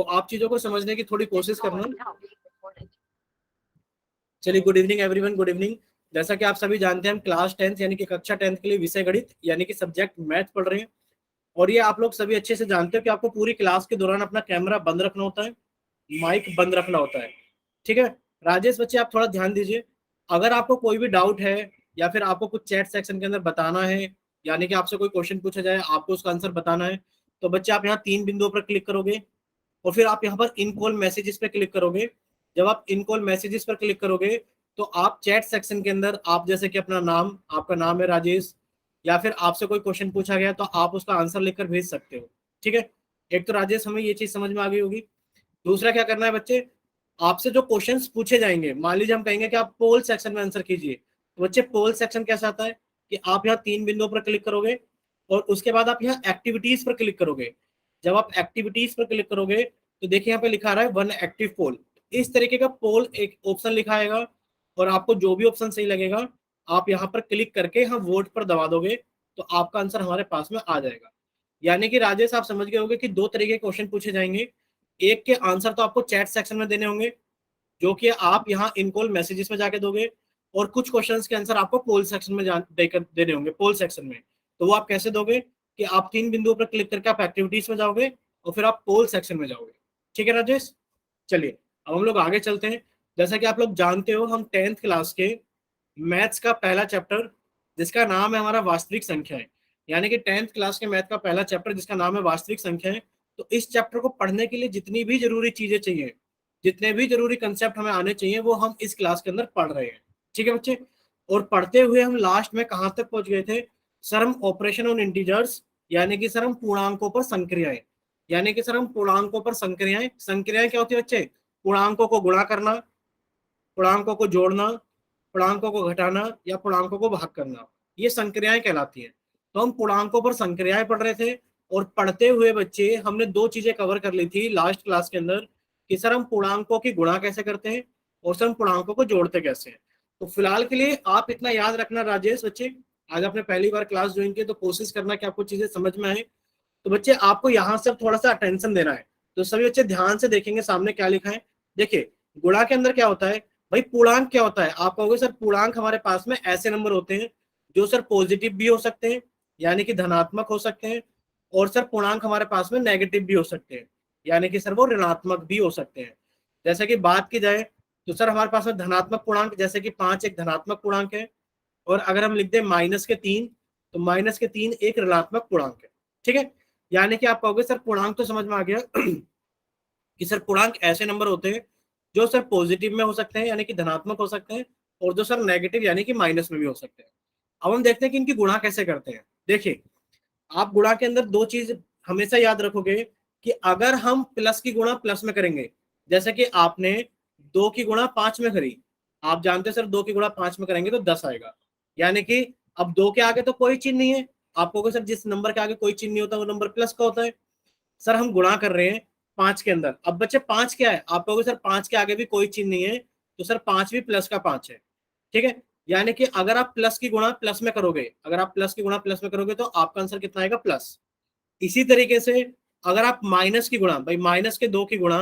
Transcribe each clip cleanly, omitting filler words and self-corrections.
तो आप चीजों को समझने की थोड़ी कोशिश करना। चलिए, good evening everyone, good evening. जैसा कि आप सभी जानते हैं, हम क्लास 10th यानी कि कक्षा 10th के लिए विषय गणित यानी कि सब्जेक्ट मैथ पढ़ रहे हैं। और ये आप लोग सभी अच्छे से जानते हो कि आपको पूरी क्लास के दौरान अपना कैमरा बंद रखना होता है, माइक बंद रखना होता है। ठीक है राजेश बच्चे, आप थोड़ा ध्यान दीजिए। अगर आपको कोई भी डाउट है या फिर आपको कुछ चैट सेक्शन के अंदर बताना है, यानी कि आपसे कोई क्वेश्चन पूछा जाए, आपको उसका आंसर बताना है, तो बच्चे आप यहाँ 3 बिंदुओं पर क्लिक करोगे और फिर आप यहाँ पर इन कॉल मैसेजेस पे क्लिक करोगे। जब आप इन कॉल मैसेजेस पर क्लिक करोगे तो आप चैट सेक्शन के अंदर आप जैसे कि अपना नाम, आपका नाम है राजेश, या फिर आपसे कोई क्वेश्चन पूछा गया तो आप उसका आंसर लिखकर भेज सकते हो। ठीक है, एक तो राजेश हमें ये चीज समझ में आ गई होगी। दूसरा क्या करना है बच्चे, आपसे जो क्वेश्चंस पूछे जाएंगे, मान लीजिए हम कहेंगे कि आप पोल सेक्शन में आंसर कीजिए, तो बच्चे पोल सेक्शन कैसा आता है कि आप यहाँ 3 बिंदुओं पर क्लिक करोगे और उसके बाद आप यहाँ एक्टिविटीज पर क्लिक करोगे। जब आप एक्टिविटीज पर क्लिक करोगे तो देखिए यहाँ पे लिखा रहा है वन एक्टिव पोल। इस तरीके का पोल एक ऑप्शन लिखा आएगा और आपको जो भी ऑप्शन सही लगेगा आप यहाँ पर क्लिक करके यहाँ वोट पर दबा दोगे तो आपका आंसर हमारे पास में आ जाएगा। यानी कि राजेश आप समझ गए होंगे कि 2 तरीके के क्वेश्चन पूछे जाएंगे। एक के आंसर तो आपको चैट सेक्शन में देने होंगे जो कि आप यहाँ इनकॉल मैसेजेस में जाके दोगे, और कुछ क्वेश्चंस के आंसर आपको पोल सेक्शन में देकर देने होंगे पोल सेक्शन में। तो वो आप कैसे दोगे कि आप 3 बिंदुओं पर क्लिक करके आप एक्टिविटीज में जाओगे और फिर आप पोल सेक्शन में जाओगे। ठीक है राजेश, चलिए अब हम लोग आगे चलते हैं। जैसा कि आप लोग जानते हो, हम 10th क्लास के मैथ्स का पहला चैप्टर जिसका नाम है हमारा वास्तविक संख्याएं, यानी कि 10th क्लास के मैथ का पहला चैप्टर जिसका नाम है वास्तविक संख्याएं। तो इस चैप्टर को पढ़ने के लिए जितनी भी जरूरी चीजें चाहिए, जितने भी जरूरी कंसेप्ट हमें आने चाहिए, वो हम इस क्लास के अंदर पढ़ रहे हैं। ठीक है बच्चे, और पढ़ते हुए हम लास्ट में कहां तक पहुंच गए थे, सर हम ऑपरेशन ऑन इंटीजर्स, यानी कि सर हम पूर्णांकों पर संक्रियाएं, यानी कि सर हम पूर्णांकों पर संक्रियाएं। संक्रियाएं क्या होती है बच्चे, पूर्णांकों को गुणा करना, पूर्णांकों को जोड़ना, पूर्णांकों को घटाना या पूर्णांकों को भाग करना, ये संक्रियाएं कहलाती हैं। तो हम पूर्णांकों पर संक्रियाएं पढ़ रहे थे और पढ़ते हुए बच्चे हमने 2 चीजें कवर कर ली थी लास्ट क्लास के अंदर कि सर हम पूर्णांकों की गुणा कैसे करते हैं और सर हम पूर्णांकों को जोड़ते कैसे हैं। तो फिलहाल के लिए आप इतना याद रखना राजेश बच्चे, आज आपने पहली बार क्लास ज्वाइन की तो कोशिश करना कि आपको चीजें समझ में आए। तो बच्चे आपको यहाँ से थोड़ा सा अटेंशन देना है, तो सभी बच्चे ध्यान से देखेंगे सामने क्या लिखा है। देखिए गुणा के अंदर क्या होता है भाई, पूर्णांक क्या होता है। आप कहोगे सर पूर्णांक हमारे पास में ऐसे नंबर होते हैं जो सर पॉजिटिव भी हो सकते हैं, यानी कि धनात्मक हो सकते हैं, और सर पूर्णांक हमारे पास में नेगेटिव भी हो सकते हैं, यानी कि सर वो ऋणात्मक भी हो सकते हैं। जैसे कि बात की जाए तो सर हमारे पास में धनात्मक पूर्णांक जैसे कि 5 एक धनात्मक पूर्णांक है, और अगर हम लिख दें -3 तो -3 एक ऋणात्मक पूर्णांक है। ठीक है, यानी कि आप कहोगे सर पूर्णांक तो समझ में आ गया कि सर पूर्णांक ऐसे नंबर होते हैं जो सर पॉजिटिव में हो सकते हैं यानी कि धनात्मक हो सकते हैं, और जो सर नेगेटिव यानी कि माइनस में भी हो सकते हैं। अब हम देखते हैं कि इनकी गुणा कैसे करते हैं। देखिए आप गुणा के अंदर 2 चीज हमेशा याद रखोगे कि अगर हम प्लस की गुणा प्लस में करेंगे, जैसे कि आपने 2 की गुणा 5 में करी, आप जानते हैं सर 2 की गुणा 5 में करेंगे तो 10 आएगा, यानी कि अब 2 के आगे तो कोई चिन्ह नहीं है। आप कहोगे सर जिस नंबर के आगे कोई चिन्ह नहीं होता वो नंबर प्लस का होता है। सर हम गुणा कर रहे हैं 5 के अंदर, अब बच्चे 5 क्या है, आप कहोगे सर 5 के आगे भी कोई चिन्ह नहीं है, तो सर 5 भी प्लस का 5 है। ठीक है, यानी कि अगर आप प्लस की गुणा प्लस में करोगे, अगर आप प्लस की गुणा प्लस में करोगे तो आपका आंसर कितना आएगा, प्लस। इसी तरीके से अगर आप माइनस की गुणा, भाई -2 की गुणा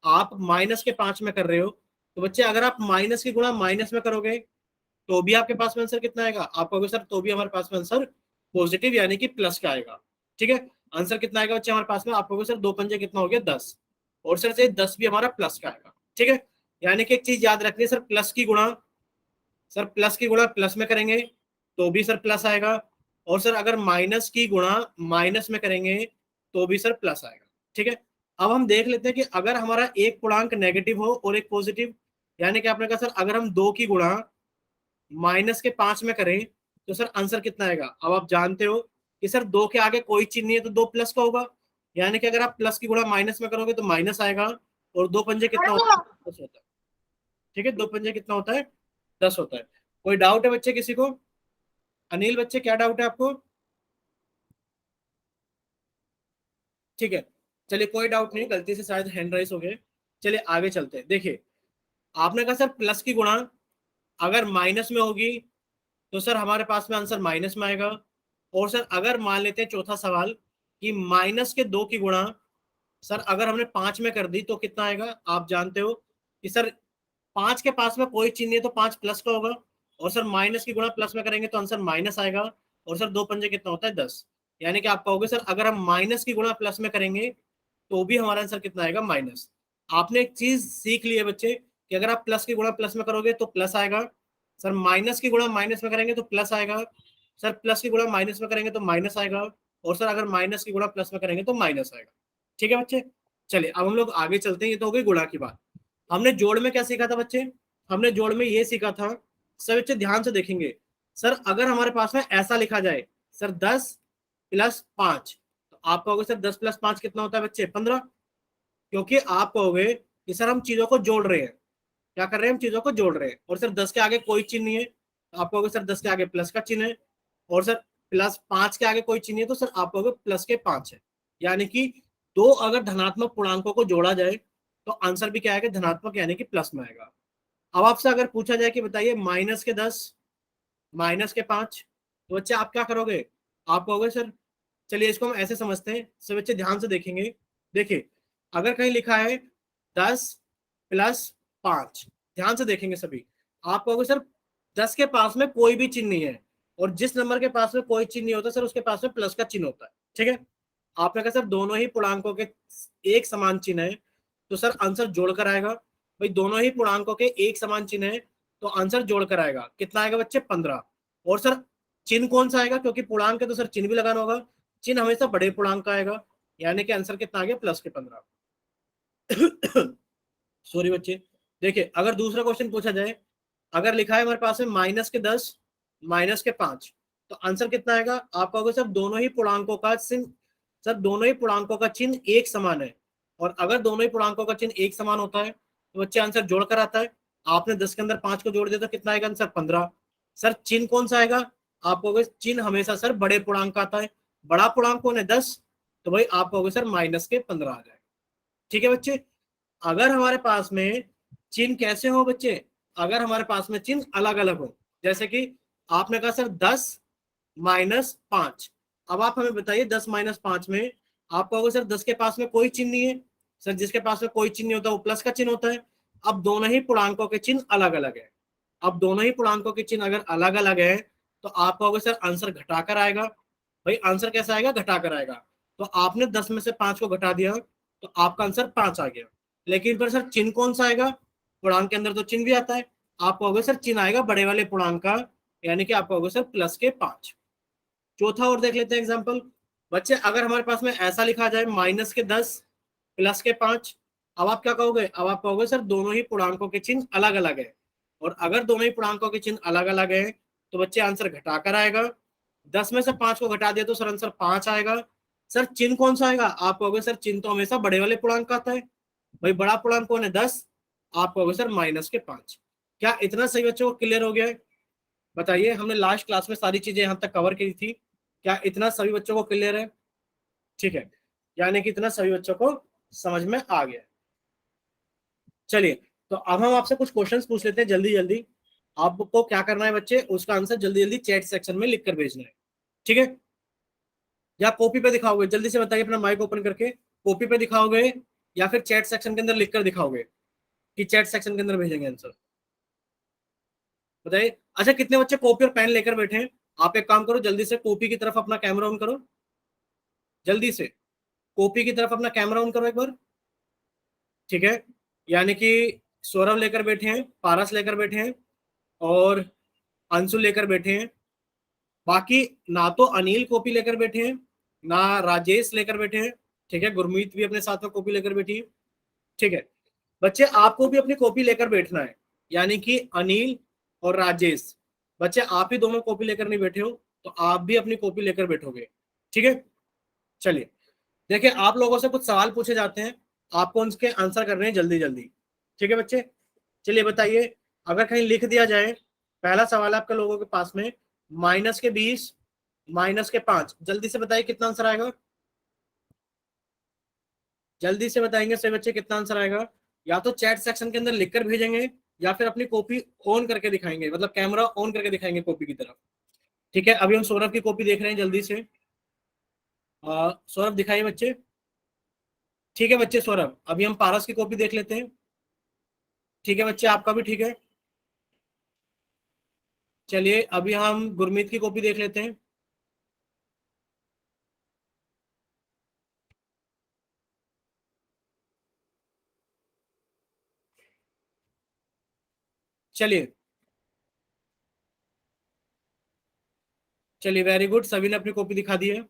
आप -5 में कर रहे हो, तो बच्चे अगर आप माइनस की गुणा माइनस में करोगे तो भी आपके पास में आंसर कितना आएगा, आप कहोगे सर तो भी हमारे पास में आंसर पॉजिटिव यानी कि प्लस का आएगा। ठीक है, आंसर कितना आएगा बच्चे हमारे पास में, आप कहोगे सर 2 पंजे कितना हो गया 10, और सर से 10 भी हमारा प्लस का आएगा। ठीक है, यानी कि एक चीज याद रखनी है, सर प्लस की गुणा, सर प्लस की गुणा प्लस में करेंगे तो भी सर प्लस आएगा, और सर अगर माइनस की गुणा माइनस में करेंगे तो भी सर प्लस आएगा। ठीक है, अब हम देख लेते हैं कि अगर हमारा एक पूर्णांक नेगेटिव हो और एक पॉजिटिव, यानी कि आपने कहा सर अगर हम 2 की गुणा -5 में करें तो सर आंसर कितना आएगा। अब आप जानते हो कि सर 2 के आगे कोई चिन्ह नहीं है तो 2 प्लस का होगा, यानी कि अगर आप प्लस की गुणा माइनस में करोगे तो माइनस आएगा, और 2 पंजे कितना होता है, 10 होता है। ठीक है, 2 पंजे कितना होता है, 10 होता है। कोई डाउट है बच्चे किसी को, अनिल बच्चे क्या डाउट है आपको। ठीक है, चलिए कोई डाउट नहीं, गलती से शायद हैंड राइज हो गए। चलिए आगे चलते हैं। देखिए आपने कहा सर प्लस की गुणा अगर माइनस में होगी तो सर हमारे पास में आंसर माइनस में आएगा, और सर अगर मान लेते हैं चौथा सवाल कि -2 की गुणा सर अगर हमने 5 में कर दी तो कितना आएगा, आप जानते हो कि सर 5 के पास में कोई चिन्ह नहीं है तो 5 प्लस का होगा, और सर माइनस की गुणा प्लस में करेंगे तो आंसर माइनस आएगा, और सर दो पंजे कितना होता है 10। यानी कि आप कहोगे सर अगर हम माइनस की गुणा प्लस में करेंगे तो भी हमारा आंसर कितना आएगा, माइनस। आपने एक चीज सीख ली है बच्चे कि अगर आप प्लस की गुणा प्लस में करोगे तो प्लस आएगा, सर माइनस की गुणा माइनस में करेंगे तो प्लस आएगा, सर प्लस की गुणा माइनस में करेंगे तो माइनस आएगा, और सर अगर माइनस की गुणा प्लस में करेंगे तो माइनस आएगा। ठीक है बच्चे, चलिए अब हम लोग आगे चलते हैं। ये तो हो गई गुणा की बात। हमने जोड़ में क्या सीखा था बच्चे, हमने जोड़ में ये सीखा था, सब बच्चे ध्यान से देखेंगे। सर अगर हमारे पास में ऐसा लिखा जाए सर 10+5, तो आप कहोगे सर 10+5 कितना होता है बच्चे, 15। क्योंकि आप कहोगे कि सर हम चीजों को जोड़ रहे हैं, क्या कर रहे हैं, हम चीजों को जोड़ रहे हैं, और सर 10 के आगे कोई चिन्ह नहीं है, तो आप कहोगे सर 10 के आगे प्लस का चिन्ह है, और सर +5 के आगे कोई चिन्ह नहीं है तो सर आप कहोगे प्लस के 5 है। यानी कि दो अगर धनात्मक पूर्णांकों को जोड़ा जाए तो आंसर भी क्या आएगा, धनात्मक, यानी कि प्लस में आएगा। अब आपसे अगर पूछा जाए कि बताइए -10 -5, तो बच्चे आप क्या करोगे, आप कहोगे सर, चलिए इसको हम ऐसे समझते हैं, सब बच्चे ध्यान से देखेंगे। देखिए अगर कहीं लिखा है 10+5, ध्यान से देखेंगे सभी, आप कहोगे सर 10 के पास में कोई भी चिन्ह नहीं है, और जिस नंबर के पास में कोई चिन्ह नहीं होता सर उसके पास में प्लस का चिन्ह होता है। ठीक है, आपने कहा सर दोनों ही पूर्णांकों के एक समान चिन्ह है, तो सर आंसर जोड़कर आएगा। भाई दोनों ही पूर्णांकों के एक समान चिन्ह है तो आंसर जोड़कर आएगा, कितना आएगा बच्चे, 15। और सर चिन्ह कौन सा आएगा, क्योंकि पूर्णांक है तो सर चिन्ह भी लगाना होगा, चिन्ह हमेशा बड़े पूर्णांक का आएगा, यानी कि आंसर कितना आ गया, +15। सॉरी बच्चे, देखिए अगर दूसरा क्वेश्चन पूछा जाए, अगर लिखा है हमारे पास में -10 -5, तो आंसर कितना आएगा, आप कहोगे सर दोनों ही पूर्णांकों का चिन्ह, सर दोनों ही पूर्णांकों का चिन्ह एक समान है, और अगर दोनों ही पूर्णांकों का चिन्ह एक समान होता है तो बच्चे आंसर जोड़कर आता है। आपने 10 के अंदर 5 को जोड़ दिया तो कितना आएगा आंसर, 15। सर चिन्ह कौन सा आएगा, आप कहोगे चिन्ह हमेशा सर बड़े पूर्णांक का आता है, बड़ा पूर्णांक कौन है, 10, तो भाई आप कहोगे सर -15 आ जाएगा। ठीक है बच्चे, अगर हमारे पास में चिन्ह कैसे हो बच्चे, अगर हमारे पास में चिन्ह अलग अलग हो, जैसे कि आपने कहा सर 10-5, अब आप हमें बताइए 10-5 में आप कहोगे सर 10 के पास में कोई चिन्ह नहीं है, सर जिसके पास में कोई चिन्ह नहीं होता वो प्लस का चिन्ह होता है। अब दोनों ही पूर्णांकों के चिन्ह अलग अलग है, अब दोनों ही पूर्णांकों के चिन्ह अगर अलग अलग है तो आप कहोगे सर आंसर घटाकर आएगा। भाई आंसर कैसा आएगा, घटाकर आएगा, तो आपने 10 में से 5 को घटा दिया तो आपका आंसर 5 आ गया। लेकिन फिर सर चिन्ह कौन सा आएगा, पूर्णांक के अंदर तो चिन्ह भी आता है, आप कहोगे सर चिन्ह आएगा बड़े वाले पूर्णांक का, यानी कि आप कहोगे सर +5। चौथा और देख लेते हैं एग्जांपल। बच्चे अगर हमारे पास में ऐसा लिखा जाए -10 +5, अब आप क्या कहोगे, अब आप कहोगे सर दोनों ही पूर्णांकों के चिन्ह अलग अलग है, और अगर दोनों ही पूर्णांकों के चिन्ह अलग अलग है तो बच्चे आंसर घटाकर आएगा। 10 में से 5 को घटा दिया तो सर आंसर 5 आएगा। सर चिन्ह कौन सा आएगा, आप कहोगे सर चिन्ह तो हमेशा बड़े वाले पूर्णांक का आता है, भाई बड़ा पूर्णांक कौन है, 10, आप कहोगे सर -5। क्या इतना सही बच्चों को क्लियर हो गया है, बताइए, हमने लास्ट क्लास में सारी चीजें यहाँ तक कवर की थी, क्या इतना सभी बच्चों को क्लियर है, ठीक है, यानी कि इतना सभी बच्चों को समझ में आ गया। चलिए तो अब हम आपसे कुछ क्वेश्चंस पूछ लेते हैं जल्दी जल्दी, आपको क्या करना है बच्चे, उसका आंसर जल्दी जल्दी चैट सेक्शन में लिख कर भेजना है, ठीक है, या कॉपी पे दिखाओगे, जल्दी से बताइए अपना माइक ओपन करके, कॉपी पे दिखाओगे या फिर चैट सेक्शन के अंदर लिख कर दिखाओगे, कि चैट सेक्शन के अंदर भेजेंगे आंसर, बताइए। अच्छा कितने बच्चे कॉपी और पेन लेकर बैठे हैं, आप एक काम करो जल्दी से कॉपी की तरफ अपना कैमरा ऑन करो, जल्दी से कॉपी की तरफ अपना कैमरा ऑन करो एक बार, ठीक है, यानी कि सौरभ लेकर बैठे हैं, पारस लेकर बैठे हैं, और अंशु लेकर बैठे हैं, बाकी ना तो अनिल कॉपी लेकर बैठे हैं, ना राजेश लेकर बैठे हैं, ठीक है, गुरमीत भी अपने साथ में कॉपी लेकर बैठी है, ठीक है। बच्चे आपको भी अपनी कॉपी लेकर बैठना है, यानी कि अनिल और राजेश, बच्चे आप ही दोनों कॉपी लेकर नहीं बैठे हो तो आप भी अपनी कॉपी लेकर बैठोगे, ठीक है। चलिए देखिए आप लोगों से कुछ सवाल पूछे जाते हैं, आपको उनके आंसर करने हैं जल्दी जल्दी, ठीक है बच्चे। चलिए बताइए, अगर कहीं लिख दिया जाए, पहला सवाल है आपके लोगों के पास में, -20 -5, जल्दी से बताइए कितना आंसर आएगा, जल्दी से बताएंगे सभी बच्चे कितना आंसर आएगा, या तो चैट सेक्शन के अंदर लिखकर भेजेंगे या फिर अपनी कॉपी ऑन करके दिखाएंगे, मतलब कैमरा ऑन करके दिखाएंगे कॉपी की तरफ, ठीक है। अभी हम सौरभ की कॉपी देख रहे हैं, जल्दी से सौरभ दिखाइए बच्चे, ठीक है बच्चे सौरभ, अभी हम पारस की कॉपी देख लेते हैं। ठीक है बच्चे, आपका भी ठीक है। चलिए अभी हम गुरमीत की कॉपी देख लेते हैं। चलिए चलिए, वेरी गुड, सभी ने अपनी कॉपी दिखा दी है।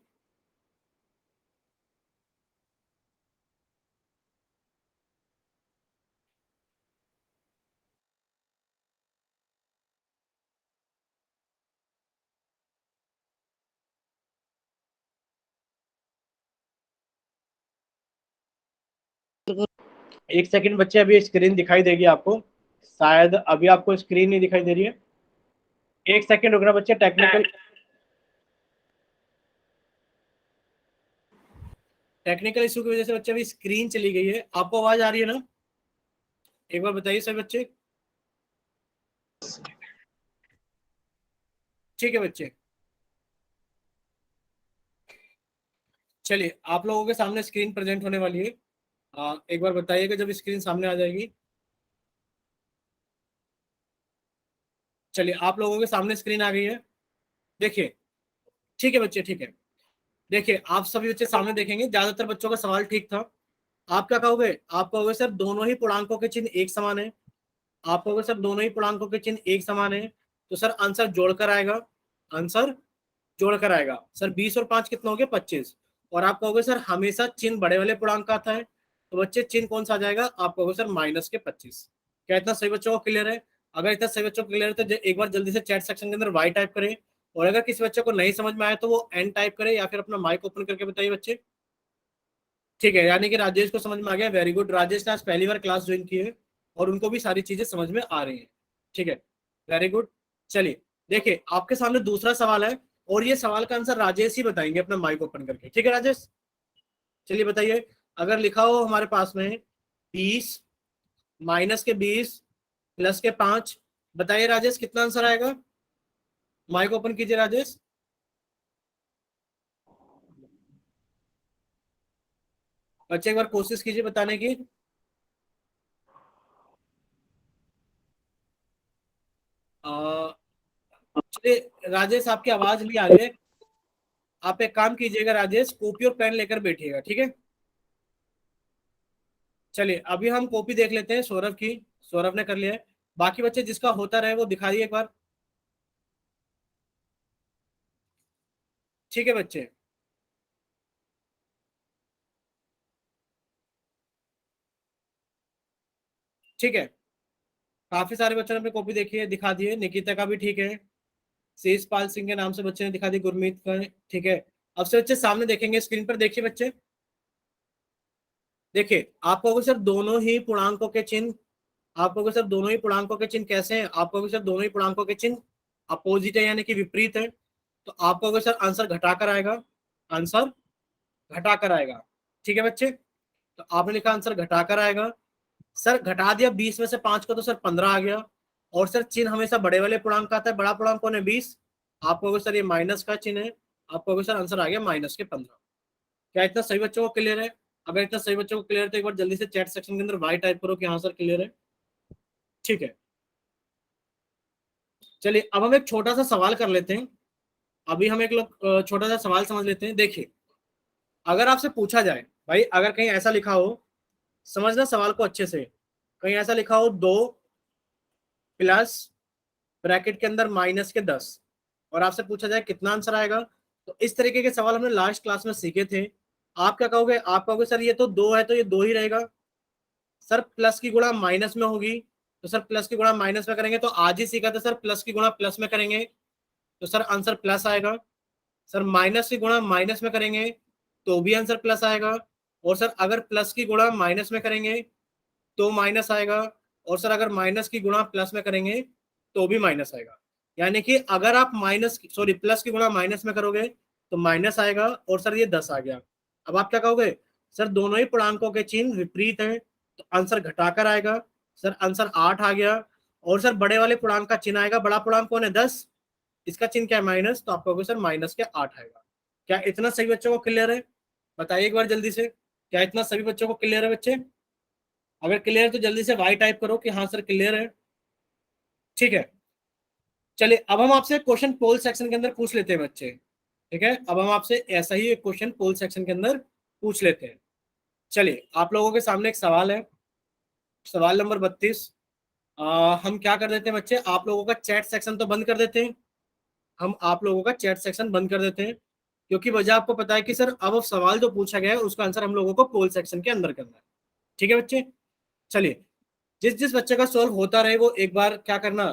एक सेकंड बच्चे, अभी स्क्रीन दिखाई देगी आपको, शायद अभी आपको स्क्रीन नहीं दिखाई दे रही है। एक सेकंड रुकना बच्चे, टेक्निकल इशू की वजह से बच्चे अभी स्क्रीन चली गई है। आपको आवाज आ रही है ना? एक बार बताइए सभी बच्चे। ठीक है बच्चे, चलिए आप लोगों के सामने स्क्रीन प्रेजेंट होने वाली है। एक बार बताइएगा जब स्क्रीन सामने आ जाएगी। चलिए आप लोगों के सामने स्क्रीन आ गई है, देखिए। ठीक है बच्चे, ठीक है। देखिए आप सभी बच्चे सामने देखेंगे, ज्यादातर बच्चों का सवाल ठीक था। आप क्या कहोगे? आप कहोगे सर दोनों ही पूर्णांकों के चिन्ह एक समान है। आप कहोगे सर दोनों ही पूर्णांकों के चिन्ह एक समान है, तो सर आंसर जोड़कर आएगा। आंसर जोड़कर आएगा सर, 20 और 5 कितना हो गया? 25। और आप कहोगे सर हमेशा चिन्ह बड़े वाले पूर्णांक का आता है, तो बच्चे चिन्ह कौन सा आ जाएगा? आप कहोगे सर -25। क्या इतना सही बच्चों को क्लियर है? अगर इतना सही बच्चों को क्लियर है तो एक बार जल्दी से चैट सेक्शन के अंदर वाई टाइप करें। और अगर किसी बच्चे को नहीं समझ में आया तो वो एन टाइप करे, या फिर अपना माइक ओपन करके बताइए बच्चे। ठीक है, यानी कि राजेश को समझ में आ गया, वेरी गुड। राजेश ने आज पहली बार क्लास ज्वाइन की है और उनको भी सारी चीजें समझ में आ रही है। ठीक है, वेरी गुड। चलिए देखिए आपके सामने दूसरा सवाल है, और ये सवाल का आंसर राजेश ही बताएंगे अपना माइक ओपन करके। ठीक है राजेश, चलिए बताइए। अगर लिखा हो हमारे पास में 20 -20 +5, बताइए राजेश कितना आंसर आएगा? माइक ओपन कीजिए राजेश। बच्चे एक बार कोशिश कीजिए बताने की। अ, चलिए राजेश, आपकी आवाज नहीं आ रही है। आप एक काम कीजिएगा राजेश, कॉपी और पेन लेकर बैठिएगा, ठीक है। चलिए अभी हम कॉपी देख लेते हैं सौरभ की। सौरभ ने कर लिया है। बाकी बच्चे जिसका होता रहे वो दिखाइए एक बार। ठीक है बच्चे, ठीक है। काफी सारे बच्चों ने अपनी कॉपी देखी है, दिखा दी है। निकिता का भी ठीक है। शेष पाल सिंह के नाम से बच्चे ने दिखा दी, गुरमीत का है, ठीक है। अब से बच्चे सामने देखेंगे स्क्रीन पर, देखिए बच्चे। देखिए आप कहोगे सर दोनों ही पूर्णांकों के चिन्ह, आप कहोगे सर दोनों ही पूर्णांकों के चिन्ह कैसे हैं? आप कहोगे सर दोनों ही पूर्णांकों के चिन्ह अपोजिट है, यानी कि विपरीत है। तो आप कहोगे सर आंसर घटाकर आएगा। आंसर घटाकर आएगा। ठीक है बच्चे, तो आपने लिखा आंसर घटाकर आएगा। सर घटा दिया 20 में से 5 को, तो सर 15 आ गया। और सर चिन्ह हमेशा बड़े वाले पूर्णांक का आता है, बड़ा पूर्णांक कौन है? 20। आप कहोगे सर ये माइनस का चिन्ह है। आप कहोगे सर आंसर आ गया -15। क्या इतना सही बच्चों को क्लियर है? अगर इतना सही बच्चों को क्लियर है तो एक बार जल्दी से चैट सेक्शन के अंदर वाई टाइप करो कि हाँ सर क्लियर है। ठीक है, चलिए अब हम एक छोटा सा सवाल कर लेते हैं। अभी हम एक लोग छोटा सा सवाल समझ लेते हैं। देखिए अगर आपसे पूछा जाए, भाई अगर कहीं ऐसा लिखा हो, समझना सवाल को अच्छे से, कहीं ऐसा लिखा हो 2 प्लस ब्रैकेट के अंदर -10, और आपसे पूछा जाए कितना आंसर आएगा, तो इस तरीके के सवाल हमने लास्ट क्लास में सीखे थे। आप क्या कहोगे? आप कहोगे सर ये तो 2 है तो ये 2 ही रहेगा। सर प्लस की गुणा माइनस में होगी, तो सर प्लस की गुणा माइनस में करेंगे, तो आज ही सीखा था सर प्लस की गुणा प्लस में करेंगे, तो सर आंसर प्लस आएगा। सर माइनस की गुणा माइनस में करेंगे तो भी आंसर प्लस आएगा। और सर अगर प्लस की गुणा माइनस में करेंगे तो माइनस आएगा। और सर अगर माइनस की गुणा प्लस में करेंगे तो भी माइनस आएगा। यानी कि अगर आप प्लस की गुणा माइनस में करोगे तो माइनस आएगा, और सर ये 10 आ गया। अब आप क्या कहोगे? सर दोनों ही पूर्णांकों के चिन्ह विपरीत हैं, तो आंसर घटाकर आएगा। सर आंसर 8 आ गया। और सर बड़े वाले पूर्णांक का चिन्ह आएगा, बड़ा पूर्णांक कौन है? 10। इसका चिन्ह क्या है? माइनस, तो आप कहोगे सर -8 आएगा। क्या इतना सही बच्चों को क्लियर है? बताइए एक बार जल्दी से। क्या इतना सभी बच्चों को क्लियर है बच्चे? अगर क्लियर है तो जल्दी से वाई टाइप करो कि हाँ सर क्लियर है। ठीक है, चलिए अब हम आपसे क्वेश्चन पोल सेक्शन के अंदर पूछ लेते हैं बच्चे। ठीक है, अब हम आपसे ऐसा ही एक क्वेश्चन पोल सेक्शन के अंदर पूछ लेते हैं। चलिए आप लोगों के सामने एक सवाल है, सवाल नंबर 32। हम क्या कर देते हैं बच्चे, आप लोगों का चैट सेक्शन तो बंद कर देते हैं। हम आप लोगों का चैट सेक्शन बंद कर देते हैं, क्योंकि वजह आपको पता है कि सर अब सवाल जो पूछा गया है उसका आंसर हम लोगों को पोल सेक्शन के अंदर करना है। ठीक है बच्चे, चलिए जिस जिस बच्चे का सॉल्व होता रहे वो एक बार क्या करना।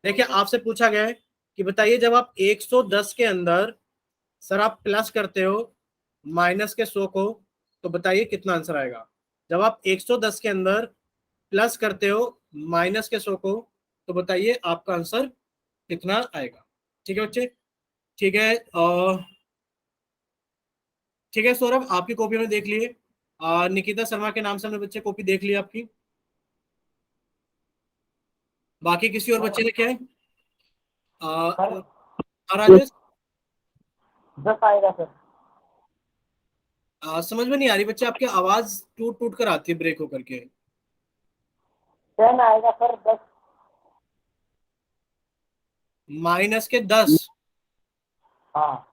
देखिए आपसे पूछा गया है कि बताइए जब आप 110 के अंदर सर आप प्लस करते हो माइनस के 100 को, तो बताइए कितना आंसर आएगा। जब आप 110 के अंदर प्लस करते हो माइनस के 100 को, तो बताइए आपका आंसर कितना आएगा। ठीक है बच्चे, ठीक है। ठीक है सौरभ, आपकी कॉपी में देख लिए। निकिता शर्मा के नाम से हमने बच्चे कॉपी देख ली आपकी। बाकी किसी और बच्चे ने क्या है? सर राजेश, 10 आएगा सर। समझ में नहीं आ रही बच्चे, आपकी आवाज टूट टूट कर आती है ब्रेक होकर के। 10 आएगा सर, 10। माइनस के 10। हाँ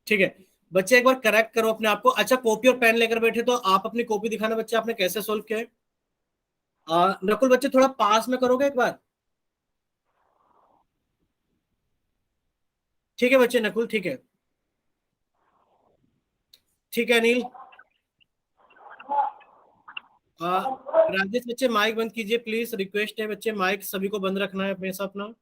ठीक है बच्चे, एक बार करेक्ट करो अपने आप को। अच्छा कॉपी और पेन लेकर बैठे तो आप अपनी कॉपी दिखाना बच्चे, आपने कैसे सोल्व किया है। नकुल बच्चे थोड़ा पास में करोगे एक बार। ठीक है बच्चे, नकुल ठीक है। ठीक है अनिल। आ, राजेश बच्चे माइक बंद कीजिए प्लीज, रिक्वेस्ट है बच्चे, माइक सभी को बंद रखना है हमेशा अपना।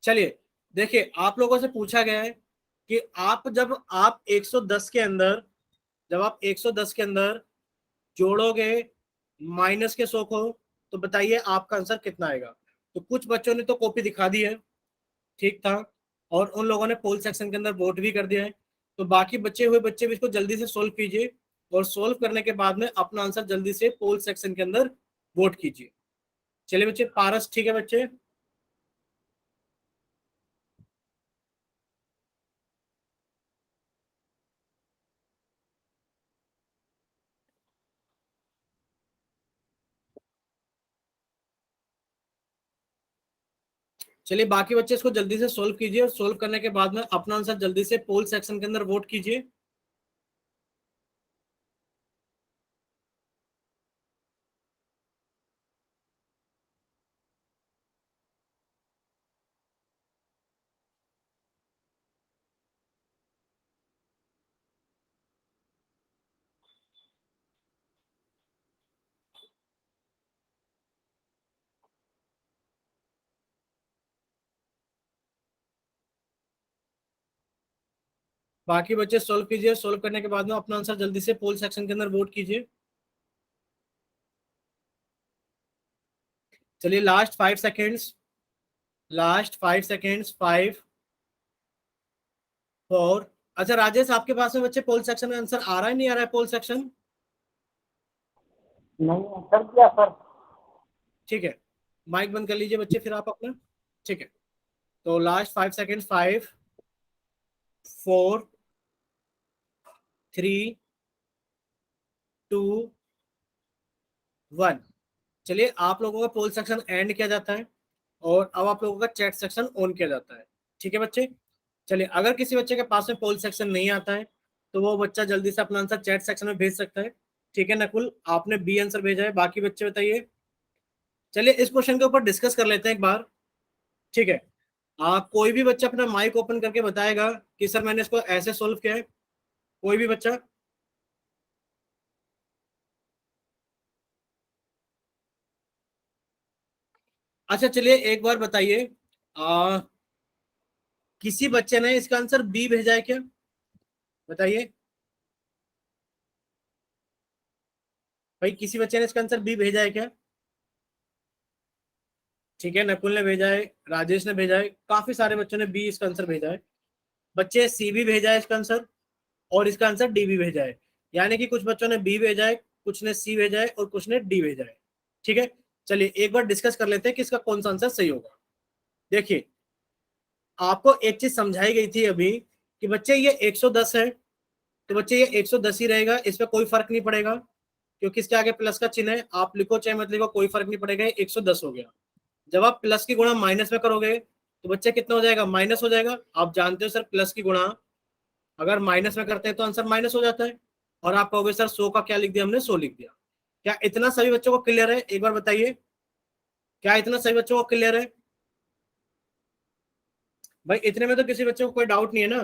चलिए देखिए आप लोगों से पूछा गया है कि आप जब आप 110 के अंदर, जब आप 110 के अंदर जोड़ोगे माइनस के 100 को, तो बताइए आपका आंसर कितना आएगा। तो कुछ बच्चों ने तो कॉपी दिखा दी है, ठीक था, और उन लोगों ने पोल सेक्शन के अंदर वोट भी कर दिया है। तो बाकी बचे हुए बच्चे भी इसको जल्दी से सोल्व कीजिए, और सोल्व करने के बाद में अपना आंसर जल्दी से पोल सेक्शन के अंदर वोट कीजिए। चलिए बच्चे, पारस ठीक है बच्चे। चलिए बाकी बच्चे इसको जल्दी से सोल्व कीजिए, और सोल्व करने के बाद में अपना आंसर जल्दी से पोल सेक्शन के अंदर वोट कीजिए। बाकी बच्चे सोल्व कीजिए, सोल्व करने के बाद में अपना आंसर जल्दी से पोल सेक्शन के अंदर वोट कीजिए। चलिए लास्ट 5 सेकेंड्स, लास्ट 5 सेकेंड्स, 5, 4। अच्छा राजेश, आपके पास में बच्चे पोल सेक्शन में आंसर आ रहा है नहीं आ रहा है पोल सेक्शन? नहीं कर दिया सर। ठीक है, माइक बंद कर लीजिए बच्चे फिर आप अपना। ठीक है, तो लास्ट 5 सेकेंड, 5, 4, 3, 2, 1। चलिए आप लोगों का पोल सेक्शन एंड किया जाता है, और अब आप लोगों का चैट सेक्शन ऑन किया जाता है। ठीक है बच्चे, चलिए अगर किसी बच्चे के पास में पोल सेक्शन नहीं आता है तो वो बच्चा जल्दी से अपना आंसर चैट सेक्शन में भेज सकता है। ठीक है नकुल, आपने बी आंसर भेजा है, बाकी बच्चे बताइए। चलिए इस क्वेश्चन के ऊपर डिस्कस कर लेते हैं एक बार। ठीक है, कोई भी बच्चा अपना माइक ओपन करके बताएगा कि सर मैंने इसको ऐसे सोल्व किया है, कोई भी बच्चा। अच्छा चलिए एक बार बताइए, किसी बच्चे ने इसका आंसर बी भेजा है क्या, बताइए भाई, किसी बच्चे ने इसका आंसर बी भेजा है क्या? ठीक है, नकुल ने भेजा है, राजेश ने भेजा है, काफी सारे बच्चों ने बी इसका आंसर भेजा है। बच्चे सी भी भेजा है इसका आंसर, और इसका आंसर डी भी भेजा है। यानी कि कुछ बच्चों ने बी भेजा है, कुछ ने सी भेजा है, और कुछ ने डी भेजा है। ठीक है, चलिए एक बार डिस्कस कर लेते हैं कि इसका कौन सा आंसर सही होगा। देखिए आपको एक चीज समझाई गई थी अभी कि बच्चे ये 110 है, तो बच्चे ये 110 ही रहेगा, इस पे कोई फर्क नहीं पड़ेगा, क्योंकि इसके आगे प्लस का चिन्ह है, आप लिखो चाहे मत लिखो कोई फर्क नहीं पड़ेगा, 110 हो गया। जब आप प्लस की गुणा माइनस में करोगे तो बच्चे कितना हो जाएगा, माइनस हो जाएगा। आप जानते हो सर प्लस की गुणा अगर माइनस में करते हैं तो आंसर माइनस हो जाता है। और आप कहोगे सर 100 का क्या लिख दिया हमने, 100 लिख दिया। क्या इतना सभी बच्चों को क्लियर है, एक बार बताइए, क्या इतना सभी बच्चों को क्लियर है? भाई इतने में तो किसी बच्चे को कोई डाउट नहीं है ना?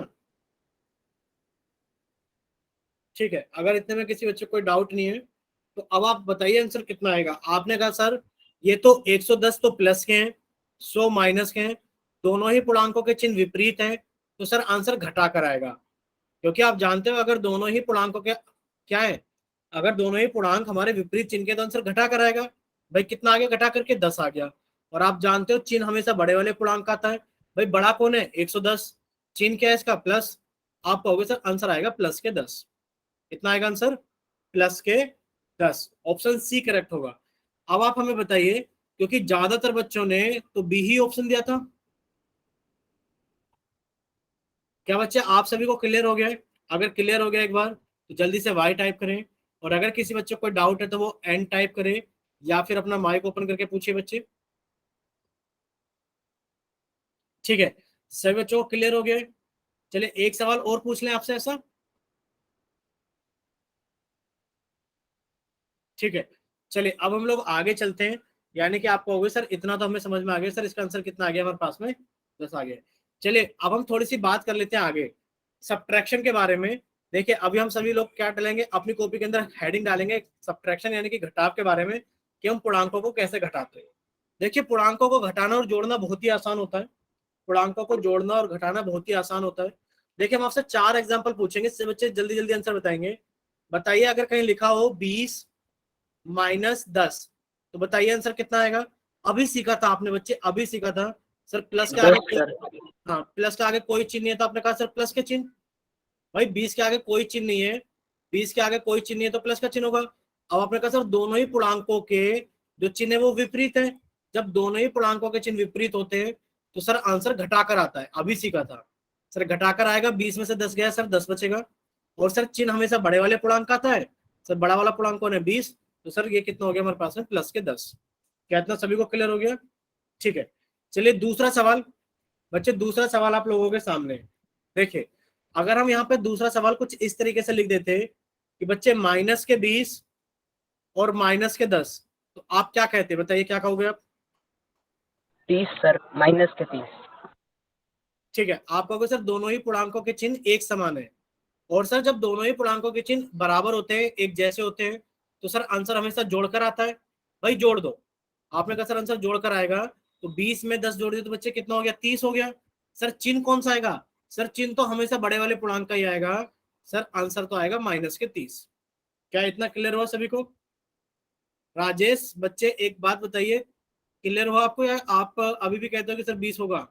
ठीक है, अगर इतने में किसी बच्चे को कोई डाउट नहीं है तो अब आप बताइए आंसर कितना आएगा। आपने कहा सर ये तो 110 तो प्लस के हैं, 100 माइनस के हैं, दोनों ही पूर्णांकों के चिन्ह विपरीत हैं, तो सर आंसर घटा कर आएगा। क्योंकि आप जानते हो अगर दोनों ही पूर्णांकों के क्या है, अगर दोनों ही पूर्णांक हमारे विपरीत चिन्ह के तो आंसर घटा कर आएगा। भाई कितना आ गया, घटा करके 10 आ गया। और आप जानते हो चिन्ह हमेशा बड़े वाले पूर्णांक का आता है। भाई बड़ा कौन है, 110, चिन्ह क्या है इसका, प्लस। आप कहोगे सर आंसर आएगा प्लस के 10। कितना आएगा आंसर, प्लस के 10। ऑप्शन सी करेक्ट होगा। अब आप हमें बताइए, क्योंकि ज्यादातर बच्चों ने तो बी ही ऑप्शन दिया था। क्या बच्चे आप सभी को क्लियर हो गया है? अगर क्लियर हो गया एक बार तो जल्दी से वाई टाइप करें, और अगर किसी बच्चे को कोई डाउट है तो वो एन टाइप करे, या फिर अपना माइक ओपन करके पूछिए बच्चे। ठीक है, सभी बच्चों को क्लियर हो गया है। चलिए एक सवाल और पूछ लें आपसे ऐसा। ठीक है, चलिए अब हम लोग आगे चलते हैं। यानी कि आप कहोगे सर इतना तो हमें समझ में आ गया, सर इसका आंसर कितना आ गया हमारे पास में, 10 आ गया। चलिए अब हम थोड़ी सी बात कर लेते हैं आगे सब्ट्रैक्शन के बारे में। देखिए अभी हम सभी लोग क्या डालेंगे अपनी कॉपी के अंदर, हेडिंग डालेंगे सब्ट्रैक्शन यानी कि घटाव के बारे में, कि हम पूर्णांकों को कैसे घटाते हैं। देखिए पूर्णांकों को घटाना और जोड़ना बहुत ही आसान होता है, पूर्णांकों को जोड़ना और घटाना बहुत ही आसान होता है। देखिए हम आपसे 4 एग्जाम्पल पूछेंगे, इससे बच्चे जल्दी जल्दी आंसर बताएंगे। बताइए अगर कहीं लिखा हो 20 माइनस 10, तो बताइए आंसर कितना आएगा। अभी सीखा था आपने बच्चे, अभी सीखा था सर प्लस के आगे हाँ प्लस के आगे कोई चिन्ह नहीं है, तो आपने कहा सर प्लस के चिन्ह। भाई 20 के आगे कोई चिन्ह नहीं है, 20 के आगे कोई चिन्ह नहीं है तो प्लस का चिन्ह होगा। अब आपने कहा सर दोनों ही पूर्णांकों के जो चिन्ह है वो विपरीत है। जब दोनों ही पूर्णांकों के चिन्ह विपरीत होते हैं तो सर आंसर घटाकर आता है, अभी सीखा था सर घटाकर आएगा। 20 में से 10 गया सर 10 बचेगा। और सर चिन्ह हमेशा बड़े वाले पूर्णांक का आता है, सर बड़ा वाला पूर्णांक कौन है 20, तो सर ये कितना हो गया हमारे पास में प्लस के 10। क्या इतना सभी को क्लियर हो गया? ठीक है, चलिए दूसरा सवाल। बच्चे दूसरा सवाल आप लोगों के सामने देखिए, अगर हम यहाँ पे दूसरा सवाल कुछ इस तरीके से लिख देते कि बच्चे माइनस के 20 और माइनस के 10, तो आप क्या कहते हैं, बताइए क्या कहोगे आप? 30 सर, माइनस के 30। ठीक है, आप कहोगे सर दोनों ही पूर्णांकों के चिन्ह एक समान है। और सर जब दोनों ही पूर्णांकों के चिन्ह बराबर होते हैं, एक जैसे होते हैं, तो सर आंसर हमेशा जोड़कर आता है। भाई जोड़ दो, आपने कहा सर आंसर जोड़कर आएगा, तो 20 में 10 जोड़ दिए तो बच्चे कितना हो गया, 30 हो गया। सर चिन्ह कौन सा आएगा, सर चिन्ह तो हमेशा बड़े वाले पूर्णांक का ही आएगा, सर आंसर तो आएगा माइनस के 30। क्या इतना क्लियर हुआ सभी को? राजेश बच्चे एक बात बताइए, क्लियर हुआ आपको या आप अभी भी कहते हो कि सर 20 होगा?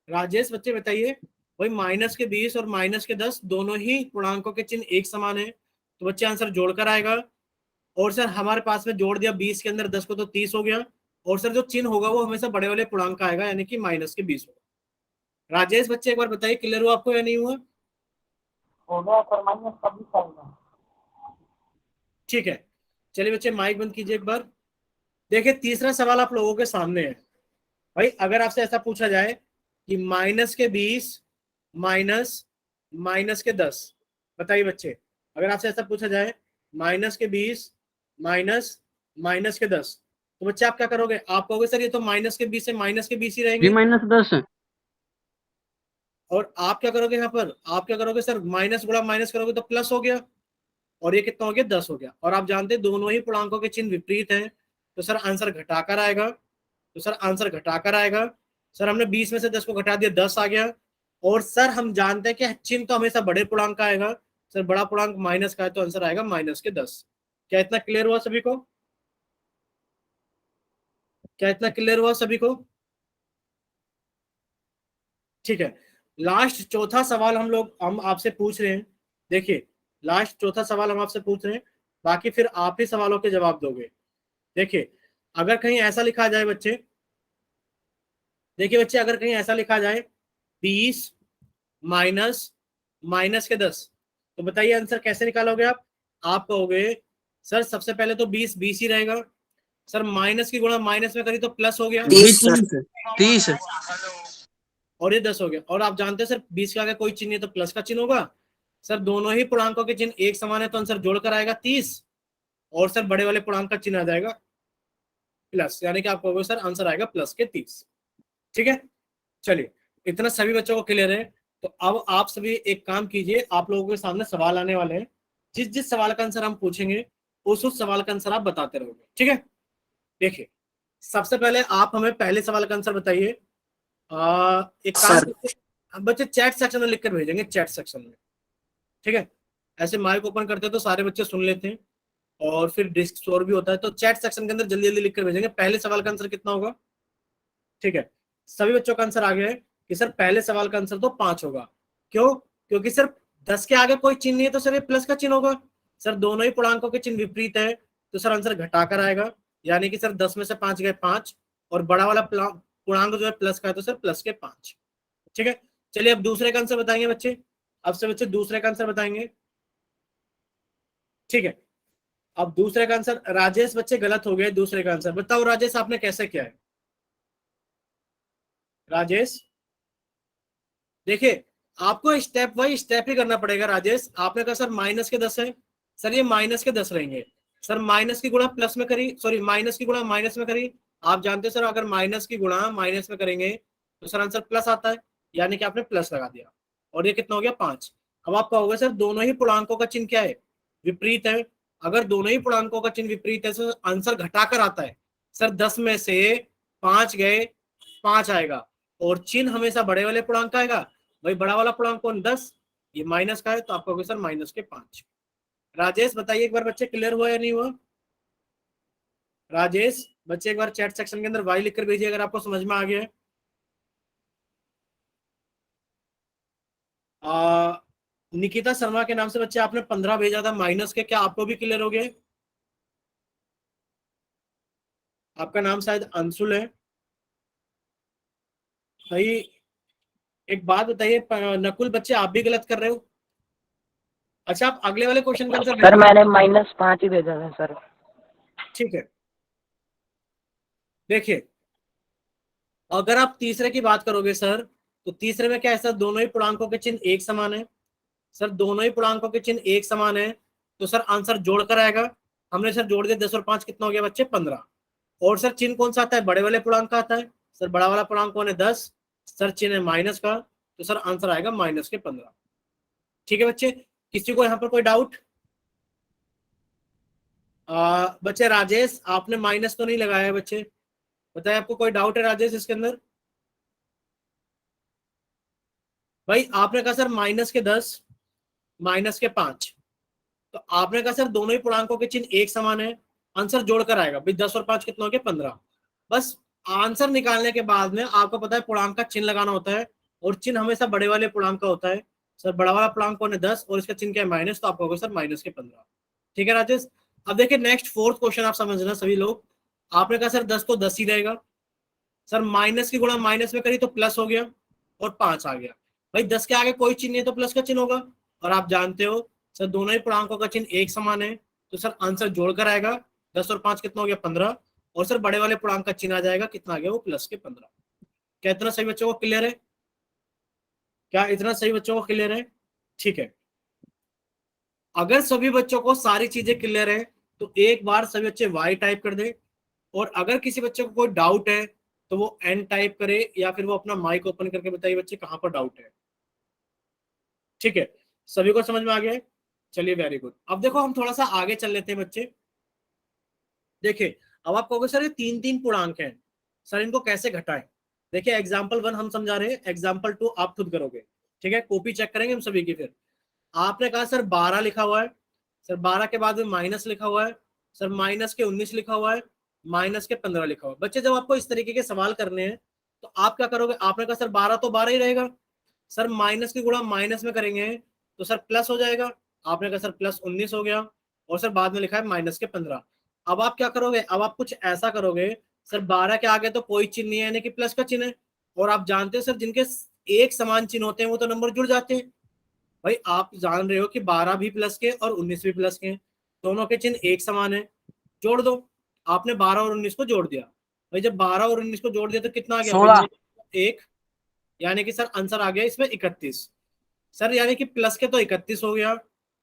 राजेश बच्चे बताइए। भाई माइनस के 20 और माइनस के 10 दोनों ही पूर्णांकों के चिन्ह एक समान है, तो बच्चे आंसर जोड़कर आएगा। और सर हमारे पास में जोड़ दिया 20 के अंदर 10 को तो 30 हो गया। और सर जो चिन्ह होगा वो हमेशा बड़े वाले पूर्णांक का आएगा, यानी कि माइनस के 20 होगा। राजेश बच्चे एक बार बताइए क्लियर हुआ आपको या नहीं हुआ? हो गया सर, माइनस का 20 आएगा। ठीक है, चलिए बच्चे माइक बंद कीजिए एक बार। देखिए तीसरा सवाल आप लोगों के सामने है। भाई अगर आपसे ऐसा पूछा जाए कि माइनस के 20 माइनस माइनस के 10, बताइए बच्चे अगर आपसे ऐसा पूछा जाए माइनस के 20 माइनस माइनस के 10, तो बच्चे आप क्या करोगे? आप कहोगे सर ये तो माइनस के 20 से माइनस के 20 ही जी रहेंगे। माइनस 10। और आप क्या करोगे यहाँ पर, आप क्या करोगे सर माइनस गुणा माइनस करोगे तो प्लस हो गया, और ये कितना हो गया 10 हो गया। और आप जानते हैं दोनों ही पूर्णांकों के चिन्ह विपरीत हैं, तो सर आंसर घटाकर आएगा, तो सर आंसर घटाकर आएगा। सर हमने 20 में से 10 को घटा दिया 10 आ गया। और सर हम जानते हैं कि चिन्ह तो हमेशा बड़े पूर्णांक का आएगा, सर बड़ा पूर्णांक माइनस का है तो आंसर आएगा माइनस के 10। क्या इतना क्लियर हुआ सभी को? क्या इतना क्लियर हुआ सभी को? ठीक है, लास्ट चौथा सवाल हम आपसे पूछ रहे हैं। देखिए लास्ट चौथा सवाल हम आपसे पूछ रहे हैं, बाकी फिर आप ही सवालों के जवाब दोगे। देखिए अगर कहीं ऐसा लिखा जाए बच्चे, देखिए बच्चे अगर कहीं ऐसा लिखा जाए 20 माइनस माइनस के 10। तो बताइए आंसर कैसे निकालोगे आप कहोगे सर सबसे पहले तो 20 20 ही रहेगा सर, माइनस की गुणा माइनस में करी तो प्लस हो गया 30 सर 30 और ये 10 हो गया। और आप जानते हैं सर 20 के आगे कोई चिन्ह नहीं है तो प्लस का चिन्ह होगा। सर दोनों ही पूर्णांकों के चिन्ह एक समान है तो आंसर जोड़कर आएगा 30 और सर बड़े वाले पूर्णांक का चिन्ह आ जाएगा प्लस, यानी कि आप कहोगे सर आंसर आएगा प्लस के 30। ठीक है, चलिए इतना सभी बच्चों को क्लियर है। तो अब आप सभी एक काम कीजिए, आप लोगों के सामने सवाल आने वाले हैं, जिस जिस सवाल का आंसर हम पूछेंगे उस सवाल का आंसर आप बताते रहोगे। ठीक है, देखिए सबसे पहले आप हमें पहले सवाल का आंसर बताइए। एक काम सर। करते हैं, बच्चे चैट सेक्शन में लिखकर भेजेंगे, चैट सेक्शन में। ठीक है, ऐसे माइक ओपन करते हैं तो सारे बच्चे सुन लेते हैं और फिर डिस्क स्टोर भी होता है, तो चैट सेक्शन के अंदर जल्दी जल्दी लिखकर भेजेंगे पहले सवाल का आंसर कितना होगा। ठीक है, सभी बच्चों का आंसर आ गया है कि सर पहले सवाल का आंसर तो 5 होगा। क्यों? क्योंकि सर 10 के आगे कोई चिन्ह नहीं है तो सर ये प्लस का चिन्ह होगा। सर दोनों ही पूर्णांकों के चिन्ह विपरीत है तो सर आंसर घटाकर आएगा, यानी कि सर 10 में से 5 गए 5 और बड़ा वाला पूर्णांक जो है प्लस का है तो सर प्लस के 5। ठीक है, चलिए अब दूसरे का आंसर बताएंगे बच्चे, अब से बच्चे दूसरे का आंसर बताएंगे। ठीक है, अब दूसरे का आंसर राजेश बच्चे गलत हो गए, दूसरे का आंसर बताओ राजेश आपने कैसे किया है। राजेश देखिए आपको स्टेप बाई स्टेप ही करना पड़ेगा। राजेश आपने कहा सर माइनस के 10 है, सर ये माइनस के 10 रहेंगे। सर माइनस की गुणा प्लस में करी, सॉरी माइनस की गुणा माइनस में करी, आप जानते हो सर अगर माइनस की गुणा माइनस में करेंगे तो सर आंसर प्लस आता है, यानी कि आपने प्लस लगा दिया और ये कितना हो गया 5। अब आप कहोगे सर दोनों ही पूर्णांकों का चिन्ह क्या है, विपरीत है। अगर दोनों ही पूर्णांकों का चिन्ह विपरीत है तो आंसर घटाकर आता है। सर 10 में से 5 गए 5 आएगा और चिन्ह हमेशा बड़े वाले पूर्णांक का आएगा। भाई बड़ा वाला पूर्णांक कौन 10, ये माइनस का है तो आपको सर माइनस के 5। राजेश बताइए एक बार बच्चे क्लियर हुआ या नहीं हुआ। राजेश बच्चे एक बार चैट सेक्शन के अंदर वाई लिखकर भेजिए अगर आपको समझ में आ गया है। निकिता शर्मा के नाम से बच्चे आपने 15 भेजा था माइनस के, क्या आपको भी क्लियर हो गया? आपका नाम शायद अंशुल है। भाई एक बात बताइए नकुल बच्चे आप भी गलत कर रहे हो। अच्छा आप अगले वाले क्वेश्चन का आंसर सर मैंने -5 ही भेजा था सर। ठीक है, देखिए अगर आप तीसरे की बात करोगे सर तो तीसरे में क्या है सर, दोनों ही पूर्णांकों के चिन्ह एक समान है। सर दोनों ही पूर्णांकों के चिन्ह एक समान है तो सर आंसर जोड़कर आएगा। हमने सर जोड़ दिया 10 और 5 कितना हो गया बच्चे 15। और सर चिन्ह कौन सा आता है, बड़े वाले पूर्णांक का आता है। सर बड़ा वाला पूर्णांक कौन है 10, सर चिन्ह है माइनस का तो सर आंसर आएगा माइनस के 15। ठीक है बच्चे, किसी को यहाँ पर कोई डाउट? बच्चे राजेश आपने माइनस तो नहीं लगाया है बच्चे, बताए आपको कोई डाउट है राजेश इसके अंदर? भाई आपने कहा सर माइनस के 10 माइनस के 5, तो आपने कहा सर दोनों ही पूर्णांकों के चिन्ह एक समान है, आंसर जोड़कर आएगा। भाई 10 और 5 कितना हो गया 15। बस आंसर निकालने के बाद में आपको पता है पूर्णांक का चिन्ह लगाना होता है और चिन्ह हमेशा बड़े वाले पूर्णांक का होता है। सर बड़ा वाला पूर्णांक कौन है 10 और इसका चिन्ह क्या है माइनस, तो आपको होगा सर माइनस के 15। ठीक है राजेश, अब देखिए नेक्स्ट फोर्थ क्वेश्चन आप समझना सभी लोग। आपने कहा सर 10 तो 10 ही रहेगा। सर माइनस की गुणा माइनस में करी तो प्लस हो गया और 5 आ गया। भाई 10 के आगे कोई चिन्ह नहीं तो प्लस का चिन्ह होगा और आप जानते हो सर दोनों ही पूर्णांकों का चिन्ह एक समान है तो सर आंसर जोड़कर आएगा। 10 और 5 कितना हो गया 15 और सर बड़े वाले पूर्णांक का चिन्ह आ जाएगा, कितना आ गया वो प्लस के 15। क्या इतना सही बच्चों को क्लियर है? क्या इतना सही बच्चों को क्लियर है? ठीक है, अगर सभी बच्चों को सारी चीजें क्लियर है तो एक बार सभी बच्चे वाई टाइप कर दे और अगर किसी बच्चे को कोई डाउट है तो वो एन टाइप करे या फिर वो अपना माइक ओपन करके बताइए बच्चे कहां पर डाउट है। ठीक है, सभी को समझ में आ गया है? चलिए वेरी गुड। अब देखो हम थोड़ा सा आगे चल लेते हैं बच्चे। देखिए अब आप कहोगे सर ये 3 पूर्णांक हैं, सर इनको कैसे घटाएं। देखिए एग्जाम्पल 1 हम समझा रहे हैं, एग्जाम्पल 2 आप खुद करोगे। ठीक है, कॉपी चेक करेंगे हम सभी की। फिर आपने कहा सर 12 लिखा हुआ है, सर 12 के बाद में माइनस लिखा हुआ है, सर माइनस के 19 लिखा हुआ है, माइनस के 15 लिखा हुआ है। बच्चे जब आपको इस तरीके के सवाल करने हैं तो आप क्या करोगे, आपने कहा सर 12 तो 12 ही रहेगा। सर माइनस की गुणा माइनस में करेंगे तो सर प्लस हो जाएगा। आपने कहा सर प्लस 19 हो गया और सर बाद में लिखा है माइनस के 15। अब आप क्या करोगे, अब आप कुछ ऐसा करोगे, सर 12 के आगे तो कोई चिन्ह नहीं है यानी कि प्लस का चिन्ह है और आप जानते हो सर जिनके एक समान चिन्ह होते हैं वो तो नंबर जुड़ जाते हैं। भाई आप जान रहे हो कि 12 भी प्लस के और 19 भी प्लस के हैं, दोनों के चिन्ह एक समान है, जोड़ दो। आपने 12 और 19 को जोड़ दिया। भाई जब 12 और 19 को जोड़ दिया तो कितना आ गया भाई? 16। एक, यानी कि सर आंसर आ गया इसमें 31। सर यानी कि प्लस के तो 31 हो गया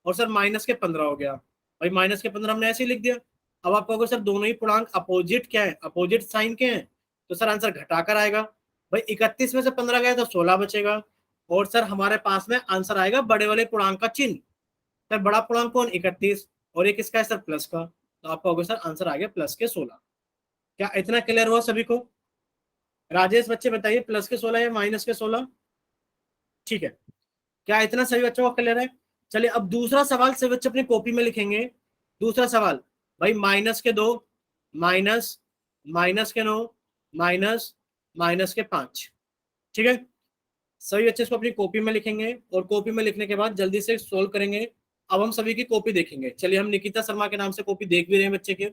और सर माइनस के 15 हो गया। भाई माइनस के 15 हमने ऐसे ही लिख दिया। अब आप कहोगे सर दोनों ही पूर्णांक अपोजिट क्या है, अपोजिट साइन के हैं, तो सर आंसर घटाकर आएगा। भाई 31 में से 15 गया तो 16 बचेगा, और सर हमारे पास में आंसर आएगा बड़े वाले पूर्णांक का चिन्ह। सर बड़ा पूर्णांक कौन? 31, और एक इसका है सर प्लस का, तो आप कहोगे सर आंसर आ गया प्लस के 16। क्या इतना क्लियर हुआ सभी को? राजेश बच्चे बताइए, प्लस के 16 या माइनस के 16? ठीक है, क्या इतना सभी बच्चों को क्लियर है? चलिए अब दूसरा सवाल सभी बच्चे अपनी कॉपी में लिखेंगे। दूसरा सवाल, भाई -2, माइनस, -9, माइनस, -5। ठीक है, सभी बच्चे इसको अपनी कॉपी में लिखेंगे और कॉपी में लिखने के बाद जल्दी से सोल्व करेंगे। अब हम सभी की कॉपी देखेंगे। चलिए हम निकिता शर्मा के नाम से कॉपी देख भी रहे हैं बच्चे के।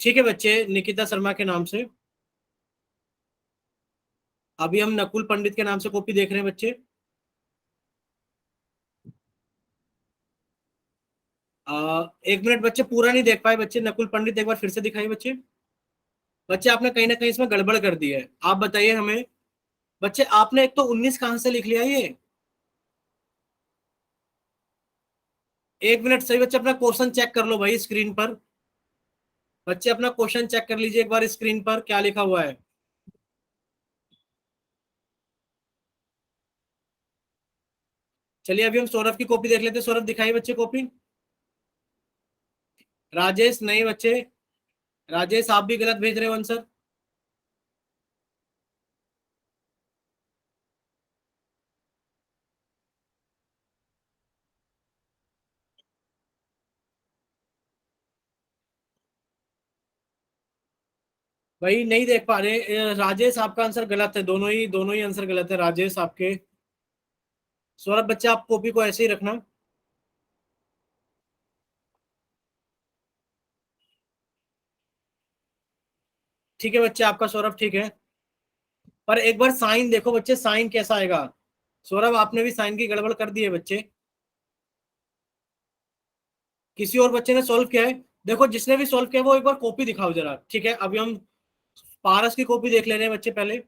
ठीक है बच्चे, निकिता शर्मा के नाम से। अभी हम नकुल पंडित के नाम से कॉपी देख रहे हैं बच्चे। एक मिनट बच्चे, पूरा नहीं देख पाए बच्चे, नकुल पंडित एक बार फिर से दिखाइए बच्चे। बच्चे आपने कहीं ना कहीं इसमें गड़बड़ कर दी है, आप बताइए हमें। बच्चे आपने एक तो 19 कहां से लिख लिया ये? एक मिनट, सही बच्चे अपना क्वेश्चन चेक कर लो भाई स्क्रीन पर। बच्चे अपना क्वेश्चन चेक कर लीजिए एक बार स्क्रीन पर, क्या लिखा हुआ है। चलिए अभी हम सौरभ की कॉपी देख लेते हैं। सौरभ दिखाइए बच्चे कॉपी। राजेश नहीं बच्चे, राजेश आप भी गलत भेज रहे हो आंसर। भाई नहीं देख पा रहे। राजेश आपका आंसर गलत है, दोनों ही आंसर गलत है राजेश आपके। सौरभ बच्चे आप कॉपी को ऐसे ही रखना। ठीक है बच्चे, आपका सौरभ ठीक है, पर एक बार साइन देखो बच्चे, साइन कैसा आएगा। सौरभ आपने भी साइन की गड़बड़ कर दी है बच्चे। किसी और बच्चे ने सॉल्व किया है? देखो जिसने भी सॉल्व किया वो एक बार कॉपी दिखाओ जरा। ठीक है, अभी हम पारस की कॉपी देख ले रहे हैं बच्चे पहले।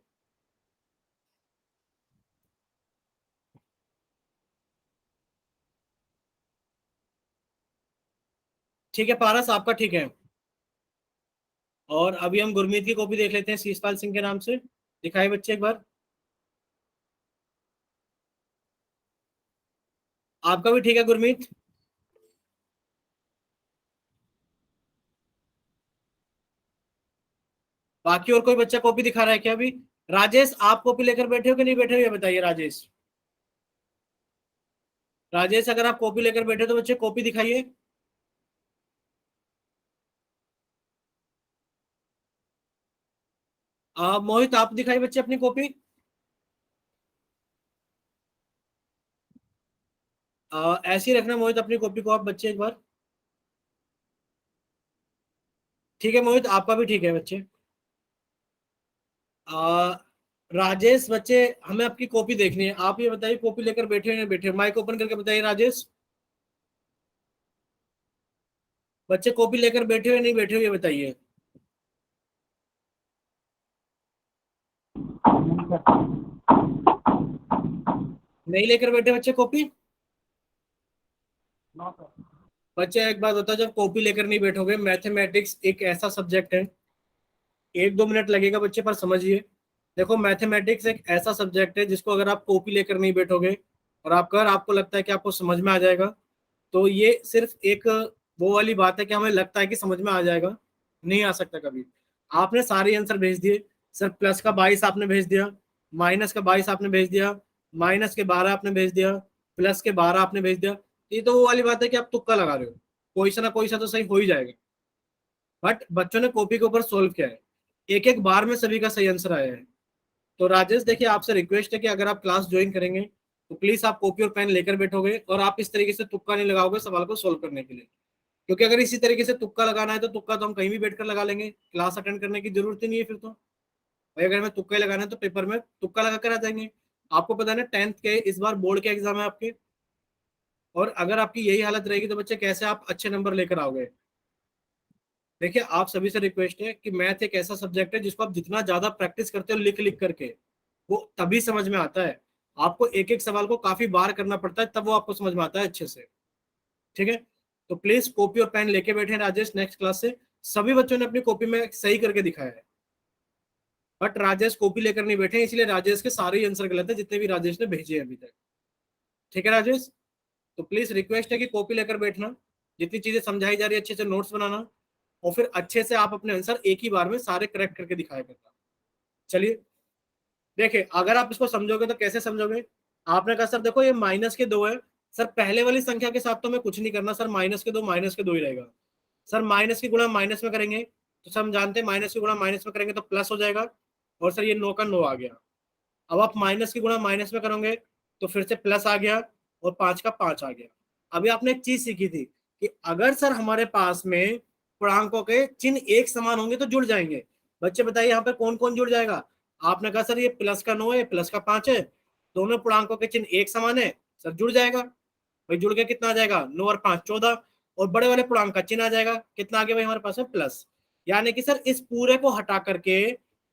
ठीक है पारस, आपका ठीक है। और अभी हम गुरमीत की कॉपी देख लेते हैं शीशपाल सिंह के नाम से। दिखाए बच्चे एक बार। आपका भी ठीक है गुरमीत? बाकी और कोई बच्चा कॉपी दिखा रहा है क्या अभी? राजेश आप कॉपी लेकर बैठे हो कि नहीं बैठे हो, ये बताइए राजेश। राजेश अगर आप कॉपी लेकर बैठे हो तो बच्चे कॉपी दिखाइए। मोहित आप दिखाइए बच्चे अपनी कॉपी। ऐसे ही रखना मोहित अपनी कॉपी को आप बच्चे एक बार। ठीक है मोहित, आपका भी ठीक है बच्चे। आ, राजेश बच्चे, हमें आपकी कॉपी देखनी है, आप ये बताइए कॉपी लेकर बैठे हो या नहीं बैठे हो, माइक ओपन करके बताइए राजेश। बच्चे कॉपी लेकर बैठे हो या नहीं बैठे हो, ये बताइए। नहीं लेकर बैठे बच्चे कॉपी? No sir. बच्चे एक बात होता है, जब कॉपी लेकर नहीं बैठोगे, मैथमेटिक्स एक ऐसा सब्जेक्ट है, 1-2 मिनट लगेगा बच्चे पर समझिए। देखो मैथमेटिक्स एक ऐसा सब्जेक्ट है जिसको अगर आप कॉपी लेकर नहीं बैठोगे और आपको लगता है कि आपको समझ में आ जाएगा, तो ये सिर्फ एक वो वाली बात है कि हमें लगता है कि समझ में आ जाएगा, नहीं आ सकता कभी। आपने सारे आंसर भेज दिए। सर प्लस का 22 आपने भेज दिया, माइनस का 22 आपने भेज दिया, माइनस के 12 आपने भेज दिया, प्लस के 12 आपने भेज दिया। ये तो वो वाली बात है कि आप तुक्का लगा रहे हो, कोई सा ना कोई सा तो सही हो ही जाएगा। बट बच्चों ने कॉपी के ऊपर सोल्व किया है, एक एक बार में सभी का सही आंसर आया है। तो राजेश देखिए, आपसे रिक्वेस्ट है कि अगर आप क्लास ज्वाइन करेंगे तो प्लीज आप कॉपी और पेन लेकर बैठोगे और आप इस तरीके से तुक्का नहीं लगाओगे सवाल को सोल्व करने के लिए। क्योंकि अगर इसी तरीके से तुक्का लगाना है तो तुक्का तो हम कहीं भी बैठकर लगा लेंगे, क्लास अटेंड करने की जरूरत ही नहीं है फिर तो। भाई अगर हमें तुक्का ही लगाना है तो पेपर में तुक्का लगा कर आ जाएंगे। आपको पता है ना 10th के इस बार बोर्ड के एग्जाम है आपके, और अगर आपकी यही हालत रहेगी तो बच्चे कैसे आप अच्छे नंबर लेकर आओगे। देखिए आप सभी से रिक्वेस्ट है कि मैथ एक ऐसा सब्जेक्ट है जिसको आप जितना ज्यादा प्रैक्टिस करते हो लिख लिख करके, वो तभी समझ में आता है। आपको एक एक सवाल को काफी बार करना पड़ता है तब वो आपको समझ में आता है अच्छे से। ठीक है, तो प्लीज कॉपी और पेन लेके बैठे हैं राजेश नेक्स्ट क्लास से। सभी बच्चों ने अपनी कॉपी में सही करके दिखाया है, बट राजेश कॉपी लेकर नहीं बैठे, इसलिए राजेश के सारे ही आंसर गलत है जितने भी राजेश ने भेजे हैं अभी तक। ठीक है राजेश, तो प्लीज रिक्वेस्ट है कि कॉपी लेकर बैठना, जितनी चीजें समझाई जा रही है अच्छे से नोट्स बनाना, और फिर अच्छे से आप अपने आंसर एक ही बार में सारे करेक्ट करके दिखाया करना। चलिए देखिए, अगर आप इसको समझोगे तो कैसे समझोगे। आपने कहा सर देखो ये -2 है, सर पहले वाली संख्या के साथ तो मैं कुछ नहीं करना सर, -2 ही रहेगा। सर माइनस की गुणा माइनस में करेंगे तो सर हम जानते हैं माइनस की गुणा माइनस में करेंगे तो प्लस हो जाएगा, और सर ये 9 का 9 आ गया। अब आप माइनस की गुणा माइनस में करोगे तो फिर से प्लस आ गया, और 5 का 5 आ गया। अभी आपने एक चीज सीखी थी कि अगर सर हमारे पास में पूर्णांकों के चिन्ह एक समान होंगे तो जुड़ जाएंगे। बच्चे बताइए यहाँ पे कौन कौन जुड़ जाएगा। आपने कहा सर ये प्लस का 9 है, प्लस का 5 है, दोनों पूर्णांकों के चिन्ह एक समान है, सर जुड़ जाएगा। भाई जुड़ के कितना आ जाएगा, 9 और 5 14, और बड़े वाले पूर्णांक का चिन्ह आ जाएगा, कितना आ गया भाई हमारे पास में प्लस। यानी कि सर इस पूरे को हटा करके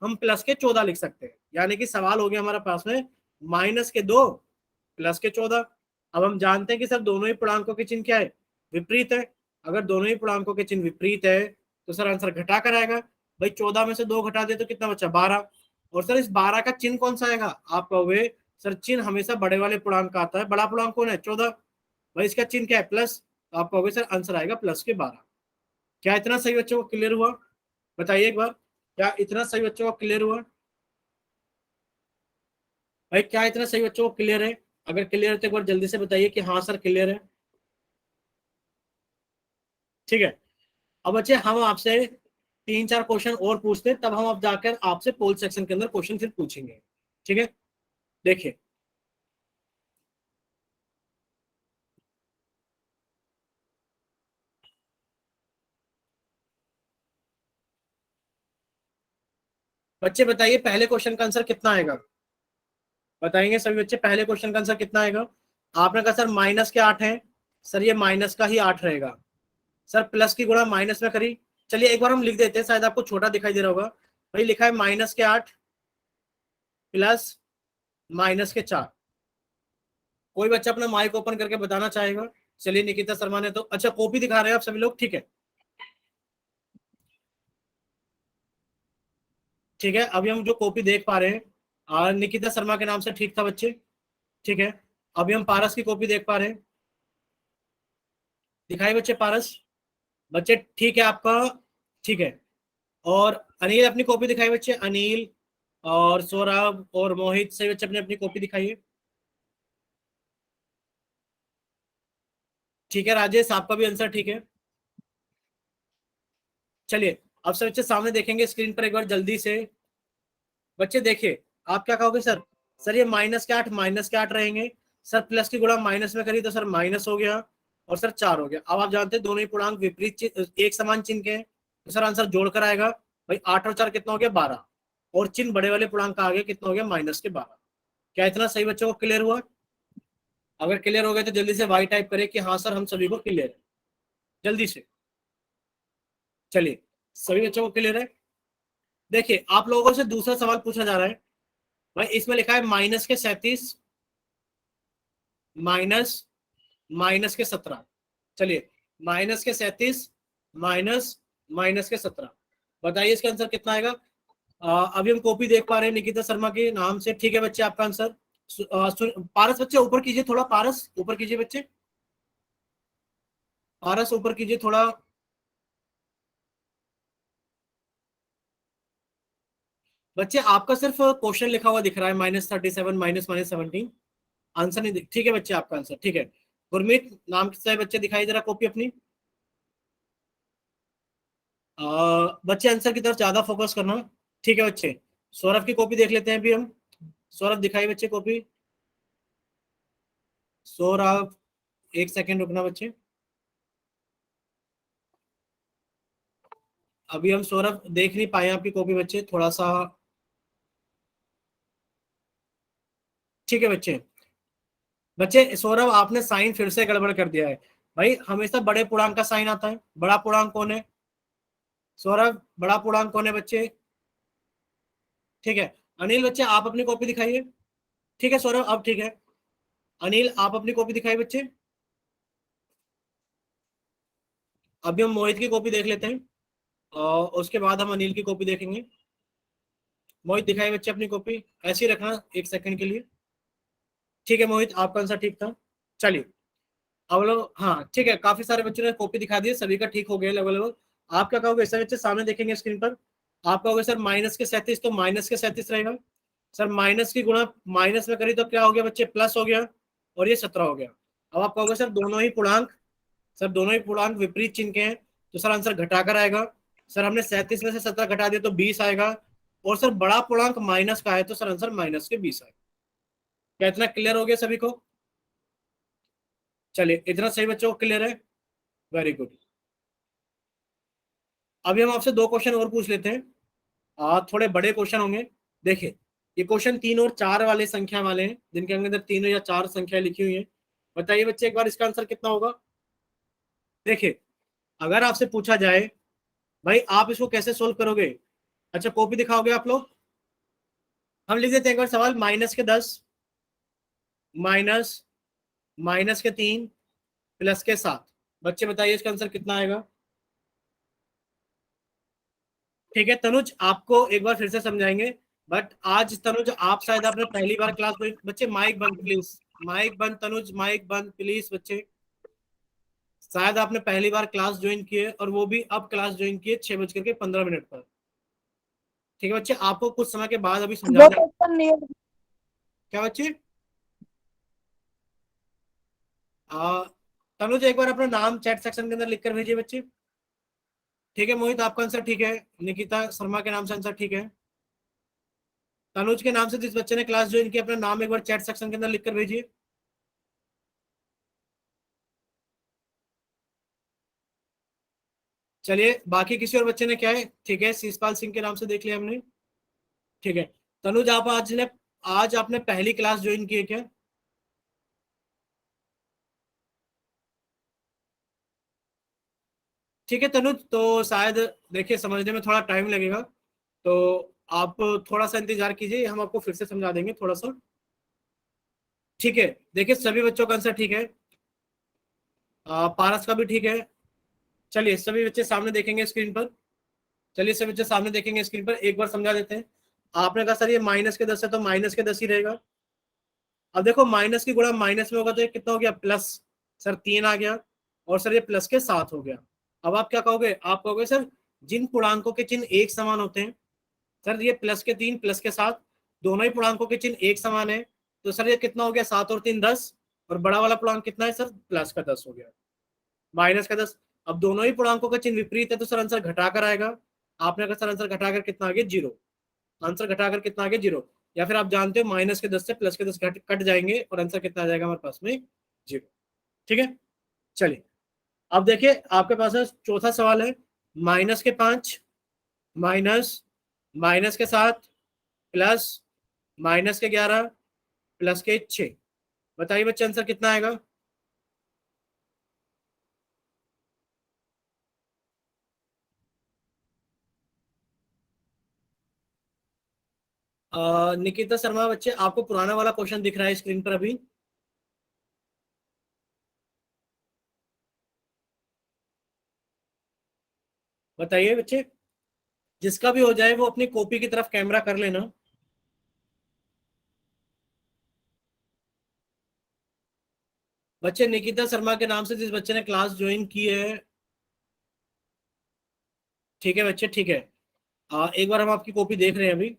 हम प्लस के 14 लिख सकते हैं, यानी कि सवाल हो गया हमारे पास में -2 प्लस के 14। अब हम जानते हैं कि सर दोनों ही पूर्णांकों के चिन्ह क्या है, विपरीत है। अगर दोनों ही पूर्णांकों के चिन्ह विपरीत है तो सर आंसर घटा कर आएगा। भाई 14 में से 2 घटा दे तो कितना बचा 12, और सर इस 12 का चिन्ह कौन सा आएगा। आप कहोगे सर चिन्ह हमेशा बड़े वाले पूर्णांक का आता है, बड़ा पूर्णांक कौन है 14, भाई इसका चिन्ह क्या है प्लस, तो आप कहोगे सर आंसर आएगा प्लस के 12। क्या इतना सही बच्चों को क्लियर हुआ, बताइए एक बार, क्या इतना सही बच्चों को क्लियर हुआ। भाई क्या इतना सही बच्चों को क्लियर है, अगर क्लियर है तो एक बार जल्दी से बताइए कि हाँ सर क्लियर है। ठीक है, अब बच्चे हम आपसे 3-4 क्वेश्चन और पूछते हैं, तब हम अब जाकर आपसे पोल सेक्शन के अंदर क्वेश्चन फिर पूछेंगे। ठीक है, देखिए बच्चे बताइए पहले क्वेश्चन का आंसर कितना आएगा, बताएंगे सभी बच्चे पहले क्वेश्चन का आंसर कितना आएगा। आपने कहा सर माइनस के 8 है, सर ये माइनस का ही 8 रहेगा। सर प्लस की गुणा माइनस में करी, चलिए एक बार हम लिख देते हैं, शायद आपको छोटा दिखाई दे रहा होगा। भाई लिखा है -8 प्लस -4। कोई बच्चा अपना माइक ओपन करके बताना चाहेगा। चलिए निकिता शर्मा ने तो, अच्छा कॉपी दिखा रहे हैं आप सभी लोग, ठीक है। ठीक है, अभी हम जो कॉपी देख पा रहे हैं निकिता शर्मा के नाम से ठीक था बच्चे। ठीक है, अभी हम पारस की कॉपी देख पा रहे हैं, दिखाई बच्चे पारस, बच्चे ठीक है आपका। ठीक है, और अनिल अपनी कॉपी दिखाई बच्चे, अनिल और सौरभ और मोहित सही बच्चे अपने अपनी कॉपी दिखाइए। ठीक है राजेश आपका भी आंसर ठीक है। चलिए अब सब बच्चे सामने देखेंगे स्क्रीन पर एक बार जल्दी से। बच्चे देखिए आप क्या कहोगे सर, सर ये -8 रहेंगे, सर प्लस की गुणा माइनस में करी तो सर माइनस हो गया, और सर 4 हो गया। अब आप जानते हैं दोनों ही पूर्णांक विपरीत एक समान चिन्ह के हैं, तो सर आंसर जोड़कर आएगा। भाई 8 और 4 कितना हो गया 12, और चिन्ह बड़े वाले पूर्णांक का आ गया, कितना हो गया -12। क्या इतना सही बच्चों को क्लियर हुआ। अगर क्लियर हो गया तो जल्दी से वाई टाइप करें कि हाँ सर हम सभी को क्लियर है, जल्दी से। चलिए सभी बच्चों को क्लियर है। देखिए आप लोगों से दूसरा सवाल पूछा जा रहा है। भाई इसमें लिखा है -37 माइनस -17। चलिए -37 माइनस -17, बताइए इसका आंसर कितना आएगा। अभी हम कॉपी देख पा रहे हैं निकिता शर्मा के नाम से। ठीक है बच्चे आपका आंसर पारस बच्चे ऊपर कीजिए थोड़ा, पारस ऊपर कीजिए बच्चे, पारस ऊपर कीजिए थोड़ा। बच्चे आपका सिर्फ क्वेश्चन लिखा हुआ दिख रहा है -37 -17, आंसर नहीं दिख। ठीक है बच्चे आपका आंसर ठीक है। गुरमीत नाम से बच्चे दिखाई जरा कॉपी अपनी। बच्चे आंसर की तरफ ज्यादा फोकस करना। ठीक है बच्चे, सौरभ की कॉपी देख लेते हैं अभी हम। सौरभ दिखाई बच्चे कॉपी, सौरभ एक सेकंड रुकना बच्चे। अभी हम सौरभ देख नहीं पाए आपकी कॉपी बच्चे, थोड़ा सा। ठीक है बच्चे। बच्चे सौरभ आपने साइन फिर से गड़बड़ कर दिया है। भाई हमेशा बड़े पूर्णांक का साइन आता है। बड़ा पूर्णांक कौन है सौरभ? बड़ा पूर्णांक कौन है बच्चे? ठीक है। अनिल बच्चे आप अपनी कॉपी दिखाइए। ठीक है सौरभ, अब ठीक है। अनिल आप अपनी कॉपी दिखाइए बच्चे। अभी हम मोहित की कॉपी देख लेते हैं और उसके बाद हम अनिल की कॉपी देखेंगे। मोहित दिखाइए बच्चे अपनी कॉपी, ऐसे ही रखना एक सेकंड के लिए। ठीक है मोहित, आपका आंसर ठीक था। चलिए अब लोग, हाँ ठीक है, काफी सारे बच्चों ने कॉपी दिखा दी है, सभी का ठीक हो गया लगभग लगभग। आप क्या कहोगे सर? बच्चे सामने देखेंगे स्क्रीन पर। आप कहोगे सर माइनस के 37, तो माइनस के 37 रहेगा। सर माइनस की गुणा माइनस में करी तो क्या हो गया बच्चे? प्लस हो गया, और ये 17 हो गया। अब आप कहोगे सर दोनों ही पूर्णांक, सर दोनों ही पूर्णांक विपरीत चिन्ह के हैं, तो सर आंसर घटाकर आएगा। सर हमने 37 में से 17 घटा दिया तो 20 आएगा। और सर बड़ा पूर्णांक माइनस का है, तो सर आंसर माइनस के 20 आएगा। क्या इतना क्लियर हो गया सभी को? चलिए इतना सही बच्चों को क्लियर है, वेरी गुड। अभी हम आपसे दो क्वेश्चन और पूछ लेते हैं, थोड़े बड़े क्वेश्चन होंगे। देखिए ये क्वेश्चन 3 और 4 वाले संख्या वाले हैं, जिनके अंदर 3 या 4 संख्या लिखी हुई है। बताइए बच्चे एक बार इसका आंसर कितना होगा? देखिए अगर आपसे पूछा जाए भाई आप इसको कैसे सोल्व करोगे, अच्छा कॉपी दिखाओगे आप लोग? हम लिख देते हैं एक बार सवाल, -10 माइनस -3 +7। बच्चे बताइए इसका आंसर कितना आएगा? ठीक है तनुज, आपको एक बार फिर से समझाएंगे, बट आज तनुज आप शायद आपने पहली बार क्लास में, बच्चे माइक बंद प्लीज, माइक बंद तनुज, माइक बंद प्लीज बच्चे। शायद आपने पहली बार क्लास ज्वाइन की है, और वो भी अब क्लास ज्वाइन की है 6:15 पर। ठीक है बच्चे, आपको कुछ समय के बाद अभी वो समझाना है। क्वेश्चन नहीं है। क्या बच्चे? आ, तनुज एक बार अपना नाम चैट सेक्शन के अंदर लिख कर भेजिए बच्चे। ठीक है मोहित आपका आंसर ठीक है, निकिता शर्मा के नाम से आंसर ठीक है। तनुज के नाम से जिस बच्चे ने क्लास ज्वाइन की अपना नाम एक बार चैट सेक्शन के अंदर लिख कर भेजिए। चलिए बाकी किसी और बच्चे ने क्या है? ठीक है शीशपाल सिंह के नाम से देख लिया हमने। ठीक है तनुज आप आज आपने पहली क्लास ज्वाइन की है क्या? ठीक है तनुज, तो शायद देखिए समझने में थोड़ा टाइम लगेगा, तो आप थोड़ा सा इंतजार कीजिए, हम आपको फिर से समझा देंगे थोड़ा सा। ठीक है देखिए सभी बच्चों का आंसर ठीक है, पारस का भी ठीक है। चलिए सभी बच्चे सामने देखेंगे स्क्रीन पर। चलिए सभी बच्चे सामने देखेंगे स्क्रीन पर, एक बार समझा देते हैं। आपने कहा सर ये -10 है, तो -10 ही रहेगा। अब देखो माइनस की गुणा माइनस में होगा तो ये कितना हो गया? प्लस। सर 3 आ गया, और सर ये +7 हो गया। अब आप क्या कहोगे? आप कहोगे सर जिन पूर्णांकों के चिन्ह एक समान होते हैं, सर ये +3 +7 दोनों ही पूर्णांकों के चिन्ह एक समान है, तो सर ये कितना हो गया? 7 और 3 10, और बड़ा वाला पूर्णांक कितना है सर? +10 हो गया, -10। अब दोनों ही पूर्णांकों का चिन्ह विपरीत है, तो सर आंसर घटाकर आएगा। आपने कहा सर आंसर घटाकर कितना आ गया? 0। आंसर घटाकर कितना आ गया? 0। या फिर आप जानते हो -10 से +10 कट जाएंगे, और आंसर कितना आ जाएगा हमारे पास में? 0। ठीक है चलिए अब देखिए आपके पास है चौथा सवाल है, -5 माइनस -7 प्लस -11 +6। बताइए बच्चे आंसर कितना आएगा? निकिता शर्मा बच्चे, आपको पुराना वाला क्वेश्चन दिख रहा है स्क्रीन पर अभी? बताइए बच्चे, जिसका भी हो जाए वो अपनी कॉपी की तरफ कैमरा कर लेना। बच्चे निकिता शर्मा के नाम से जिस बच्चे ने क्लास ज्वाइन की है, ठीक है बच्चे ठीक है। एक बार हम आपकी कॉपी देख रहे हैं अभी।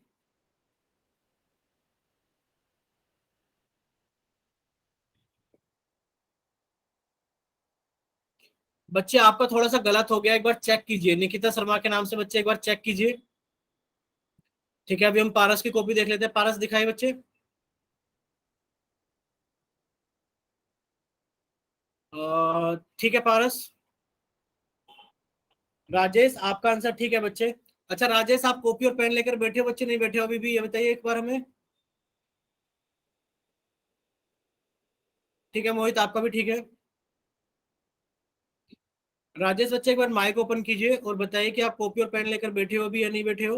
बच्चे आपका थोड़ा सा गलत हो गया, एक बार चेक कीजिए, निकिता शर्मा के नाम से बच्चे एक बार चेक कीजिए। ठीक है अभी हम पारस की कॉपी देख लेते हैं, पारस दिखाइए बच्चे। ठीक है पारस। राजेश आपका आंसर ठीक है बच्चे। अच्छा राजेश, आप कॉपी और पेन लेकर बैठे हो बच्चे, नहीं बैठे हो अभी भी, ये बताइए एक बार हमें। ठीक है मोहित, आपका भी ठीक है। राजेश बच्चे एक बार माइक ओपन कीजिए और बताइए कि आप कॉपी और पेन लेकर बैठे हो अभी या नहीं बैठे हो।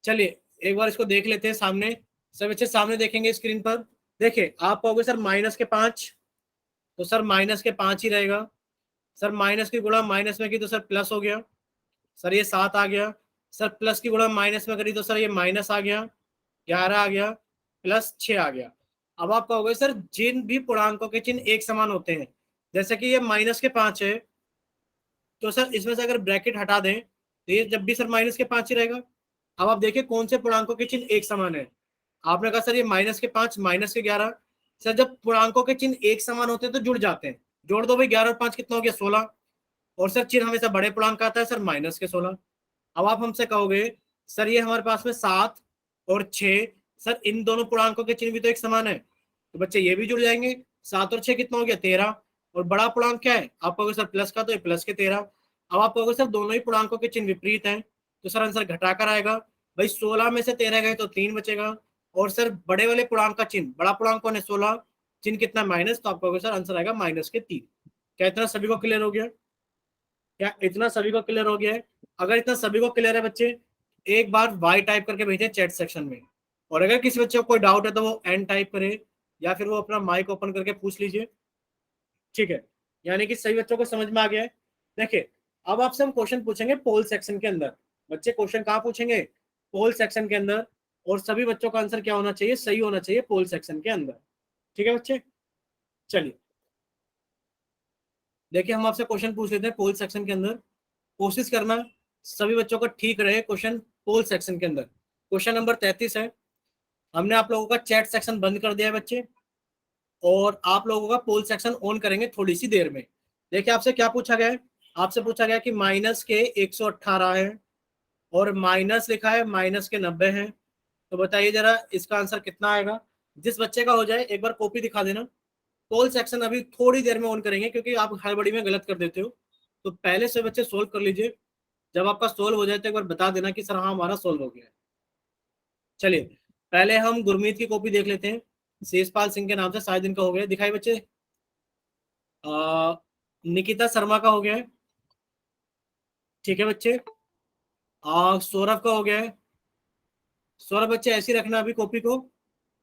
चलिए एक बार इसको देख लेते हैं सामने। सब बच्चे सामने देखेंगे स्क्रीन पर। देखिए आप कहोगे सर -5, तो सर -5 ही रहेगा। सर माइनस की गुणा माइनस में की तो सर प्लस हो गया। सर ये 7 आ गया। सर प्लस की गुणा माइनस में करी तो सर ये माइनस आ गया, 11 आ गया, +6 आ गया। अब आप कहोगे सर जिन भी पूर्णांकों के चिन्ह एक समान होते हैं, जैसे कि ये -5 है, तो सर इसमें से अगर ब्रैकेट हटा दें तो ये जब भी सर -5 ही रहेगा। अब आप देखिए कौन से पूर्णांकों के चिन्ह एक समान है। आपने कहा सर ये -5 -11। सर जब पूर्णांकों के चिन्ह एक समान होते हैं तो जुड़ जाते हैं। जोड़ दो भाई, 11 और 5 कितना हो गया, 16। और सर चिन्ह हमेशा बड़े पूर्णांक का आता है सर, -16। अब आप हमसे कहोगे सर ये हमारे पास में 7 और 6, सर इन दोनों पूर्णांकों के चिन्ह भी तो एक समान है, तो बच्चे ये भी जुड़ जाएंगे। 7 और 6 कितना हो गया, 13। और बड़ा पूर्णांक क्या है, आप कहोगे सर प्लस का, तो ये प्लस के 13। अब आप कहोगे सर दोनों ही पूर्णांकों के चिन्ह विपरीत हैं, तो सर आंसर घटाकर आएगा। भाई 16 में से 13 गए तो 3 बचेगा। और सर बड़े वाले पूर्णांक का चिन्ह, बड़ा पूर्णांक कौन है 16, चिन्ह कितना माइनस, तो आप कहोगे सर आंसर आएगा -3। क्या इतना सभी को क्लियर हो गया? क्या इतना सभी को क्लियर हो गया है? अगर इतना सभी को क्लियर है बच्चे, एक बार वाई टाइप करके भेजें चैट सेक्शन में। और अगर किसी बच्चे को कोई डाउट है तो वो एन टाइप करे, या फिर वो अपना माइक ओपन करके पूछ लीजिए। ठीक है, यानी कि सभी बच्चों को समझ में आ गया है। देखिए अब आपसे हम क्वेश्चन पूछेंगे पोल सेक्शन के अंदर। बच्चे क्वेश्चन कहाँ पूछेंगे, पोल सेक्शन के अंदर। और सभी बच्चों का आंसर क्या होना चाहिए, सही होना चाहिए पोल सेक्शन के अंदर। ठीक है बच्चे, चलिए देखिए हम आपसे क्वेश्चन पूछ लेते हैं पोल सेक्शन के अंदर। कोशिश करना सभी बच्चों का ठीक रहे क्वेश्चन पोल सेक्शन के अंदर। क्वेश्चन नंबर 33 है। हमने आप लोगों का चैट सेक्शन बंद कर दिया है बच्चे, और आप लोगों का पोल सेक्शन ऑन करेंगे थोड़ी सी देर में। देखिए आपसे क्या पूछा गया है, आपसे पूछा गया कि माइनस के 118 है, और माइनस लिखा है -90 है। तो बताइए जरा इसका आंसर कितना आएगा। जिस बच्चे का हो जाए एक बार कॉपी दिखा देना। पोल सेक्शन अभी थोड़ी देर में ऑन करेंगे, क्योंकि आप हड़बड़ी में गलत कर देते हो। तो पहले से बच्चे सोल्व कर लीजिए। जब आपका सोल्व हो जाए तो एक बार बता देना कि सर हाँ हमारा सोल्व हो गया है। चलिए पहले हम गुरमीत की कॉपी देख लेते हैं। शेषपाल सिंह के नाम से, शायद इनका हो गया, दिखाई बच्चे। निकिता शर्मा का हो गया है। ठीक है बच्चे। सौरभ का हो गया है। सौरभ बच्चे ऐसे ही रखना अभी कॉपी को।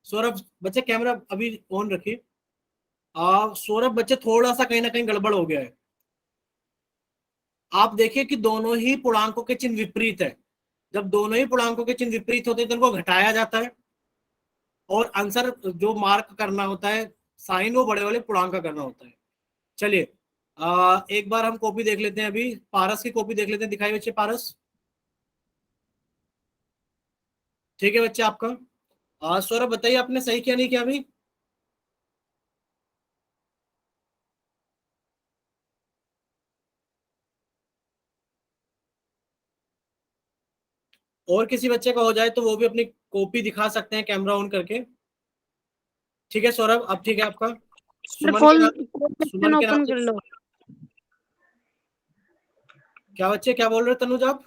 सौरभ बच्चे कैमरा अभी ऑन रखिए। सौरभ बच्चे थोड़ा सा कहीं ना कहीं गड़बड़ हो गया है। आप देखिए कि दोनों ही पूर्णांकों के चिन्ह विपरीत है। जब दोनों ही पूर्णांकों के चिन्ह विपरीत होते हैं तो उनको घटाया जाता है, और आंसर जो मार्क करना होता है, साइन, वो बड़े वाले पूर्णांक का करना होता है। चलिए एक बार हम कॉपी देख लेते हैं, अभी पारस की कॉपी देख लेते हैं। दिखाई बच्चे पारस। ठीक है बच्चे आपका। सौरभ बताइए आपने सही किया नहीं किया अभी। और किसी बच्चे का हो जाए तो वो भी अपनी कॉपी दिखा सकते हैं कैमरा ऑन करके। ठीक है सौरभ, अब ठीक है आपका। सर सुमन के कॉल नाम, सेक्शन सुमन के नाम ओपन से। कर लो। क्या बच्चे क्या बोल रहे हो तनुज आप?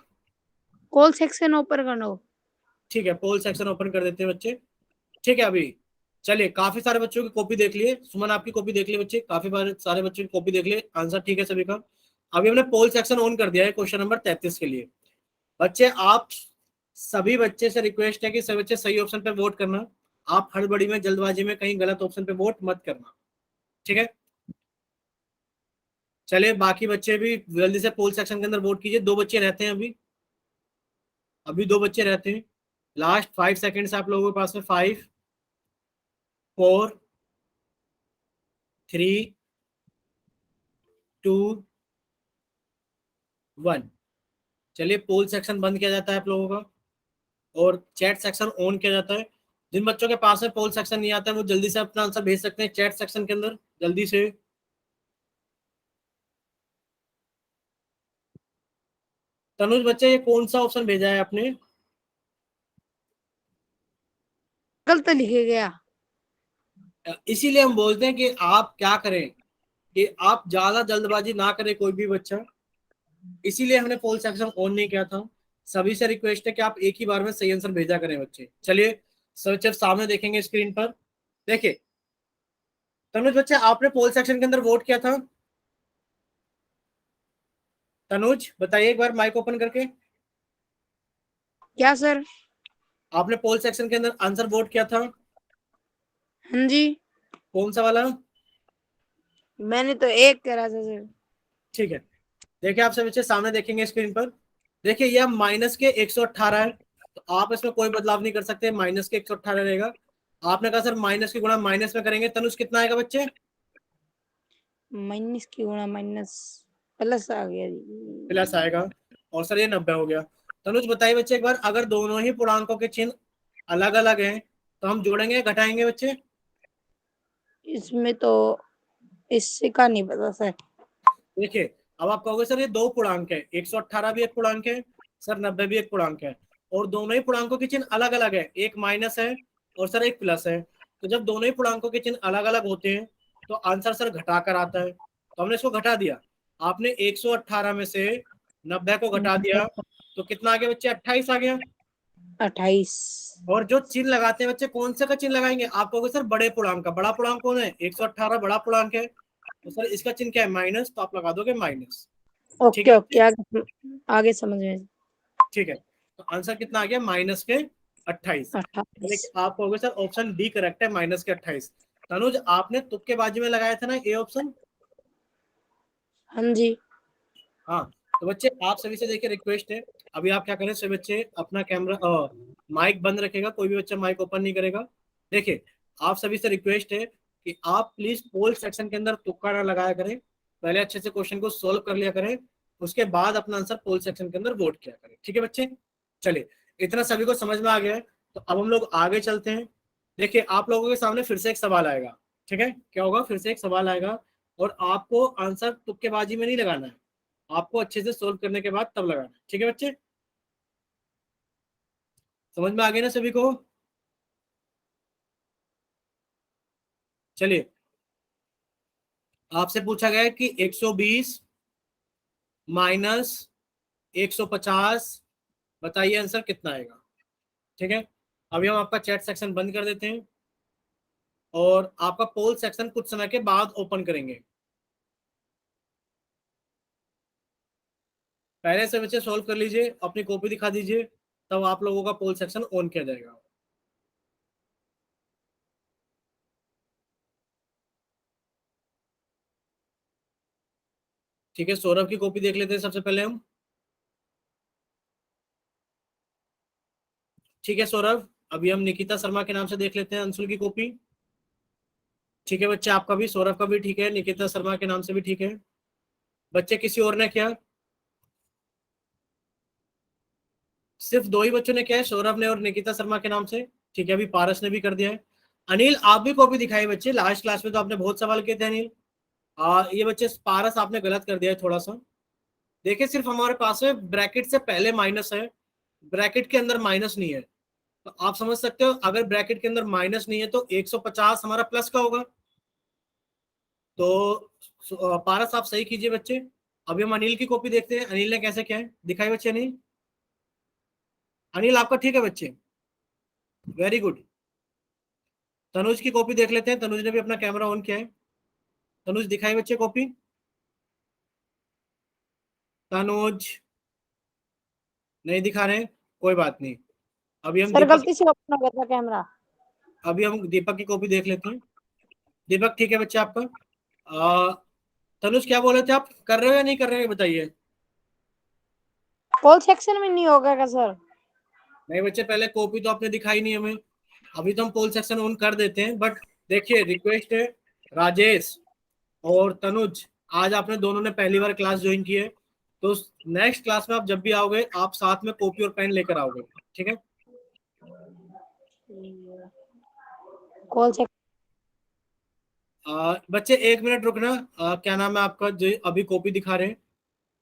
कॉल सेक्शन ओपन कर लो। ठीक है, पोल सेक्शन ओपन कर देते हैं बच्चे। ठीक है अभी। चलिए काफी सारे बच्चों की कॉपी देख लिए, सुमन आपकी कॉपी देख लिए बच्चे, काफी सारे बच्चों की कॉपी देख लिए, आंसर ठीक है सभी का। अभी हमने पोल सेक्शन ऑन कर दिया है क्वेश्चन नंबर 33 के लिए। बच्चे आप सभी बच्चे से रिक्वेस्ट है कि सभी बच्चे सही ऑप्शन पे वोट करना। आप हड़बड़ी में जल्दबाजी में कहीं गलत ऑप्शन पे वोट मत करना। ठीक है, चलिए बाकी बच्चे भी जल्दी से पोल सेक्शन के अंदर वोट कीजिए। 2 बच्चे रहते हैं अभी, अभी 2 बच्चे रहते हैं। लास्ट 5 सेकेंड्स आप लोगों के पास में, 5 4 3 2 1। चलिए पोल सेक्शन बंद किया जाता है आप लोगों का, और चैट सेक्शन ऑन किया जाता है। जिन बच्चों के पास में पोल सेक्शन नहीं आता है वो जल्दी से अपना आंसर भेज सकते हैं चैट सेक्शन के अंदर, जल्दी से। तनुज बच्चे ये कौन सा ऑप्शन भेजा है आपने? गलत लिखे गया। इसीलिए हम बोलते हैं कि आप क्या करें कि आप ज्यादा जल्दबाजी ना करें कोई भी बच्चा, इसीलिए हमने पोल सेक्शन ऑन नहीं किया था। सभी से रिक्वेस्ट है कि आप एक ही बार में सही आंसर भेजा करें बच्चे। चलिए सर सामने देखेंगे स्क्रीन पर, देखिए तनुज बच्चे आपने पोल सेक्शन के अंदर वोट किया था। तनुज बताइए एक बार माइक ओपन करके, क्या सर? आपने पोल सेक्शन के अंदर आंसर वोट किया था, हाँ जी, कौन सा वाला? मैंने तो एक करा था सर। ठीक है, देखिए आप सब बच्चे सामने देखेंगे स्क्रीन पर, देखिए यह माइनस के 118 है, तो आप इसमें कोई बदलाव नहीं कर सकते, माइनस के 118 रहेगा। आपने कहा सर माइनस की गुणा माइनस में करेंगे, तनुज कितना आएगा बच्चे? माइनस की गुणा माइनस प्लस आ गया जी। प्लस आएगा, और सर ये 90 हो गया। तनुज बताइए बच्चे एक बार, अगर दोनों ही पूर्णांकों के चिन्ह अलग अलग हैं तो हम जोड़ेंगे घटाएंगे बच्चे? इसमें तो इससे का नहीं पता सर। देखिए अब आप कहोगे सर ये दो पूर्णांक है, 118 भी एक पूर्णांक है सर, 90 भी एक पूर्णांक है, और दोनों ही पूर्णांकों के चिन्ह अलग अलग है, एक माइनस है और सर एक प्लस है। तो जब दोनों ही पूर्णांकों के चिन्ह अलग अलग होते हैं तो आंसर सर घटा कर आता है, तो हमने इसको घटा दिया। आपने 118 में से 90 को घटा दिया तो कितना आ गया बच्चे? 28 आ गया। 28। और जो चिन्ह लगाते हैं बच्चे, कौन से का चिन्ह लगाएंगे? आप कहोगे सर बड़े पूर्णांक का, बड़ा पूर्णांक कौन है? 118 बड़ा पूर्णांक है, तो सर इसका चिन्ह क्या है? माइनस, तो आप लगा दोगे माइनस। ठीक ओके है ओके, बच्चे? आगे समझ में। ठीक है, तो आंसर कितना आ गया? माइनस के 28। 28। लेकिन आप कहोगे सर ऑप्शन डी करेक्ट है, माइनस के 28। तनुज आपने तुक्केबाजी में लगाया था ना ए ऑप्शन? हाँ जी। हाँ, तो बच्चे आप सभी से देखिए रिक्वेस्ट है, अभी आप क्या करें सभी बच्चे अपना कैमरा माइक बंद रखेगा, कोई भी बच्चा माइक ओपन नहीं करेगा। देखिए आप सभी से रिक्वेस्ट है कि आप प्लीज पोल सेक्शन के अंदर तुक्का ना लगाया करें, पहले अच्छे से क्वेश्चन को सोल्व कर लिया करें, उसके बाद अपना आंसर पोल सेक्शन के अंदर वोट किया करें। ठीक है बच्चे? चलिए इतना सभी को समझ में आ गया है, तो अब हम लोग आगे चलते हैं। देखिए आप लोगों के सामने फिर से एक सवाल आएगा, ठीक है? क्या होगा? फिर से एक सवाल आएगा और आपको आंसर तुक्केबाजी में नहीं लगाना है, आपको अच्छे से सोल्व करने के बाद तब लगाना है। ठीक है बच्चे? समझ में आ गया ना सभी को? चलिए आपसे पूछा गया है कि 120 माइनस 150, बताइए आंसर कितना आएगा। ठीक है, अभी हम आपका चैट सेक्शन बंद कर देते हैं और आपका पोल सेक्शन कुछ समय के बाद ओपन करेंगे। पहले से बच्चे सोल्व कर लीजिए, अपनी कॉपी दिखा दीजिए, तब आप लोगों का पोल सेक्शन ऑन किया जाएगा। ठीक है, सौरभ की कॉपी देख लेते हैं सबसे पहले हम। ठीक है सौरभ, अभी हम निकिता शर्मा के नाम से देख लेते हैं अंशुल की कॉपी। ठीक है बच्चे, आपका भी, सौरभ का भी ठीक है, निकिता शर्मा के नाम से भी ठीक है। बच्चे किसी और ने क्या? सिर्फ दो ही बच्चों ने क्या है, सौरभ ने और निकिता शर्मा के नाम से। ठीक है, अभी पारस ने भी कर दिया है। अनिल आप भी कॉपी दिखाइए बच्चे, लास्ट क्लास में तो आपने बहुत सवाल किए थे अनिल। ये बच्चे पारस आपने गलत कर दिया है थोड़ा सा। देखिए सिर्फ हमारे पास में ब्रैकेट से पहले माइनस है, ब्रैकेट के अंदर माइनस नहीं है, तो आप समझ सकते हो अगर ब्रैकेट के अंदर माइनस नहीं है तो 150 हमारा प्लस का होगा। तो पारस आप सही कीजिए बच्चे। अभी हम अनिल की कॉपी देखते हैं, अनिल ने कैसे क्या है, दिखाई बच्चे अनिल। अनिल आपका ठीक है बच्चे, वेरी गुड। तनुज की कॉपी देख लेते हैं, तनुज ने भी अपना कैमरा ऑन किया है। तनुज दिखाई बच्चे कॉपी। तनुज नहीं दिखा रहे हैं, कोई बात नहीं। अभी हम सर दीपक, गलती से ओपन हो गया था कैमरा। अभी हम दीपक की कॉपी देख लेते हैं। दीपक ठीक है बच्चे आपका। आ, तनुज क्या बोले थे, आप कर रहे हो या नहीं कर रहे हो बताइए। पोल सेक्शन में नहीं होगा क्या सर? नहीं बच्चे, पहले कॉपी तो आपने दिखाई नहीं हमें, अभी तो हम पोल सेक्शन ऑन कर देते हैं, बट देखिए रिक्वेस्ट है, राजेश और तनुज आज आपने दोनों ने पहली बार क्लास ज्वाइन की है, तो नेक्स्ट क्लास में आप जब भी आओगे आप साथ में कॉपी और पेन लेकर आओगे। ठीक है? पोल सेक्शन। बच्चे एक मिनट रुकना, क्या नाम है आपका जो अभी कॉपी दिखा रहे हैं?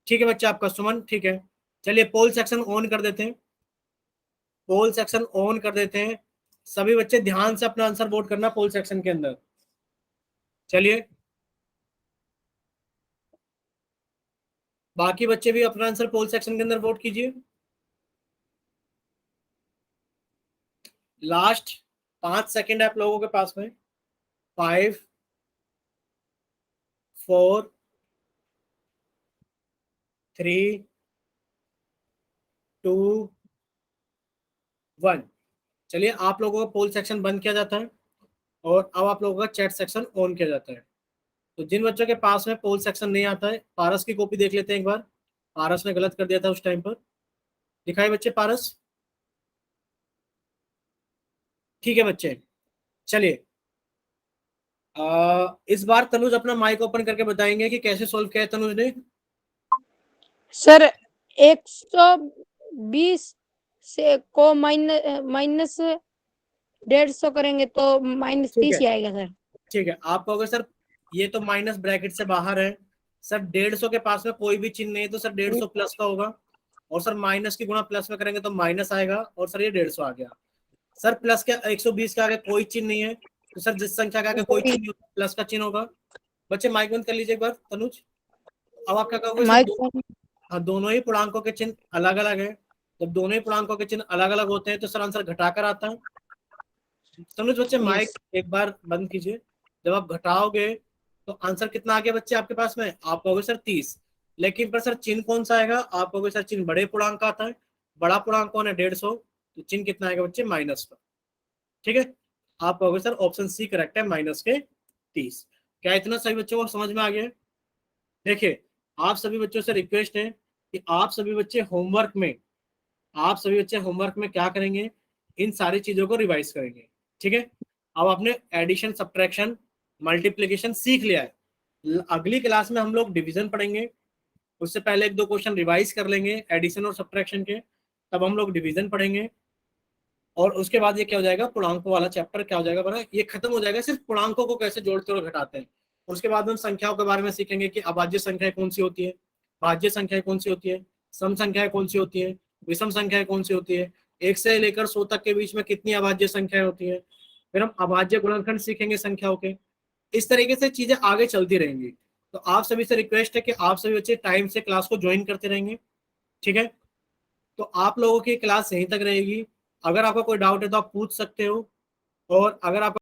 ठीक है बच्चे, आपका सुमन, ठीक है। चलिए पोल सेक्शन ऑन कर देते हैं, पोल सेक्शन ऑन कर देते हैं। सभी बच्चे ध्यान से अपना आंसर वोट करना पोल सेक्शन के अंदर। चलिए, बाकी बच्चे भी अपना आंसर पोल सेक्शन के अंदर वोट कीजिए। लास्ट 5 सेकंड है आप लोगों के पास में। 5 4 3 2 1। चलिए, आप लोगों का पोल सेक्शन बंद किया जाता है और अब आप लोगों का चैट सेक्शन ऑन किया जाता है। तो जिन बच्चों के पास में पोल सेक्शन नहीं आता है, पारस की कॉपी देख लेते हैं एक बार। पारस ने गलत कर दिया था उस टाइम पर। दिखाई बच्चे पारस? ठीक है बच्चे, चलिए इस बार तनुज अपना माइक ओपन करके बताएंगे कि कैसे सोल्व किया है तनुज ने। सर 120 से को माइनस 150 करेंगे तो ठीक -30 है, ही आएगा सर। ठीक है। आप कहोगे सर ये तो माइनस ब्रैकेट से बाहर है। सर 150 के पास में कोई भी चिन्ह नहीं है, तो सर 150 प्लस का होगा। और सर माइनस की गुणा प्लस में करेंगे तो माइनस आएगा, और सर ये 150 आ गया। सर प्लस के 120 के आगे कोई चिन्ह नहीं है, तो सर जिस संख्या के आगे कोई चिन्ह नहीं होता प्लस का चिन्ह होगा। बच्चे माइक बंद कर लीजिए एक बार तनुज। अब आप क्या कहोगे सर? माइक हाँ, दोनों ही पूर्णांकों के चिन्ह अलग अलग है। जब दोनों ही पूर्णांकों के चिन्ह अलग अलग होते हैं तो सर आंसर घटाकर आता है। तनुज बच्चे माइक एक बार बंद कीजिए। जब आप घटाओगे तो आंसर कितना आ गया बच्चे आपके पास में? आप कहोगे सर 30। लेकिन पर सर चिन्ह कौन सा आएगा? आप कहोगे सर चिन्ह बड़े पूर्णांक का आता है। बड़ा पूर्णांक कौन है? 150। तो चिन्ह कितना आएगा बच्चे? माइनस का। ठीक है, आप कहोगे सर ऑप्शन सी करेक्ट है, माइनस के 30। क्या इतना सभी बच्चों को समझ में आ गया? देखिए, आप सभी बच्चों से रिक्वेस्ट है कि आप सभी बच्चे होमवर्क में क्या करेंगे? इन सारी चीजों को रिवाइज करेंगे। ठीक है, अब आपने एडिशन, सब्ट्रैक्शन, मल्टीप्लिकेशन सीख लिया है। अगली क्लास में हम लोग डिवीजन पढ़ेंगे। उससे पहले 1-2 क्वेश्चन रिवाइज कर लेंगे एडिशन और सब्ट्रैक्शन के, तब हम लोग डिवीजन पढ़ेंगे। और उसके बाद ये क्या हो जाएगा, पूर्णांकों वाला चैप्टर क्या हो जाएगा बड़ा, ये खत्म हो जाएगा। सिर्फ पूर्णांकों को कैसे जोड़ते और घटाते हैं। उसके बाद हम संख्याओं के बारे में सीखेंगे कि अभाज्य संख्याएं कौन सी होती है, भाज्य संख्याएं कौन सी होती है, सम संख्याएं कौन सी होती है, विषम संख्याएं कौन सी होती है, 1 से लेकर 100 तक के बीच में कितनी अभाज्य संख्याएं होती है। फिर हम अभाज्य गुणनखंड सीखेंगे संख्याओं के। इस तरीके से चीजें आगे चलती रहेंगी। तो आप सभी से रिक्वेस्ट है कि आप सभी बच्चे टाइम से क्लास को ज्वाइन करते रहेंगे। ठीक है, तो आप लोगों की क्लास यहीं तक रहेगी। अगर आपका कोई डाउट है तो आप पूछ सकते हो। और अगर आप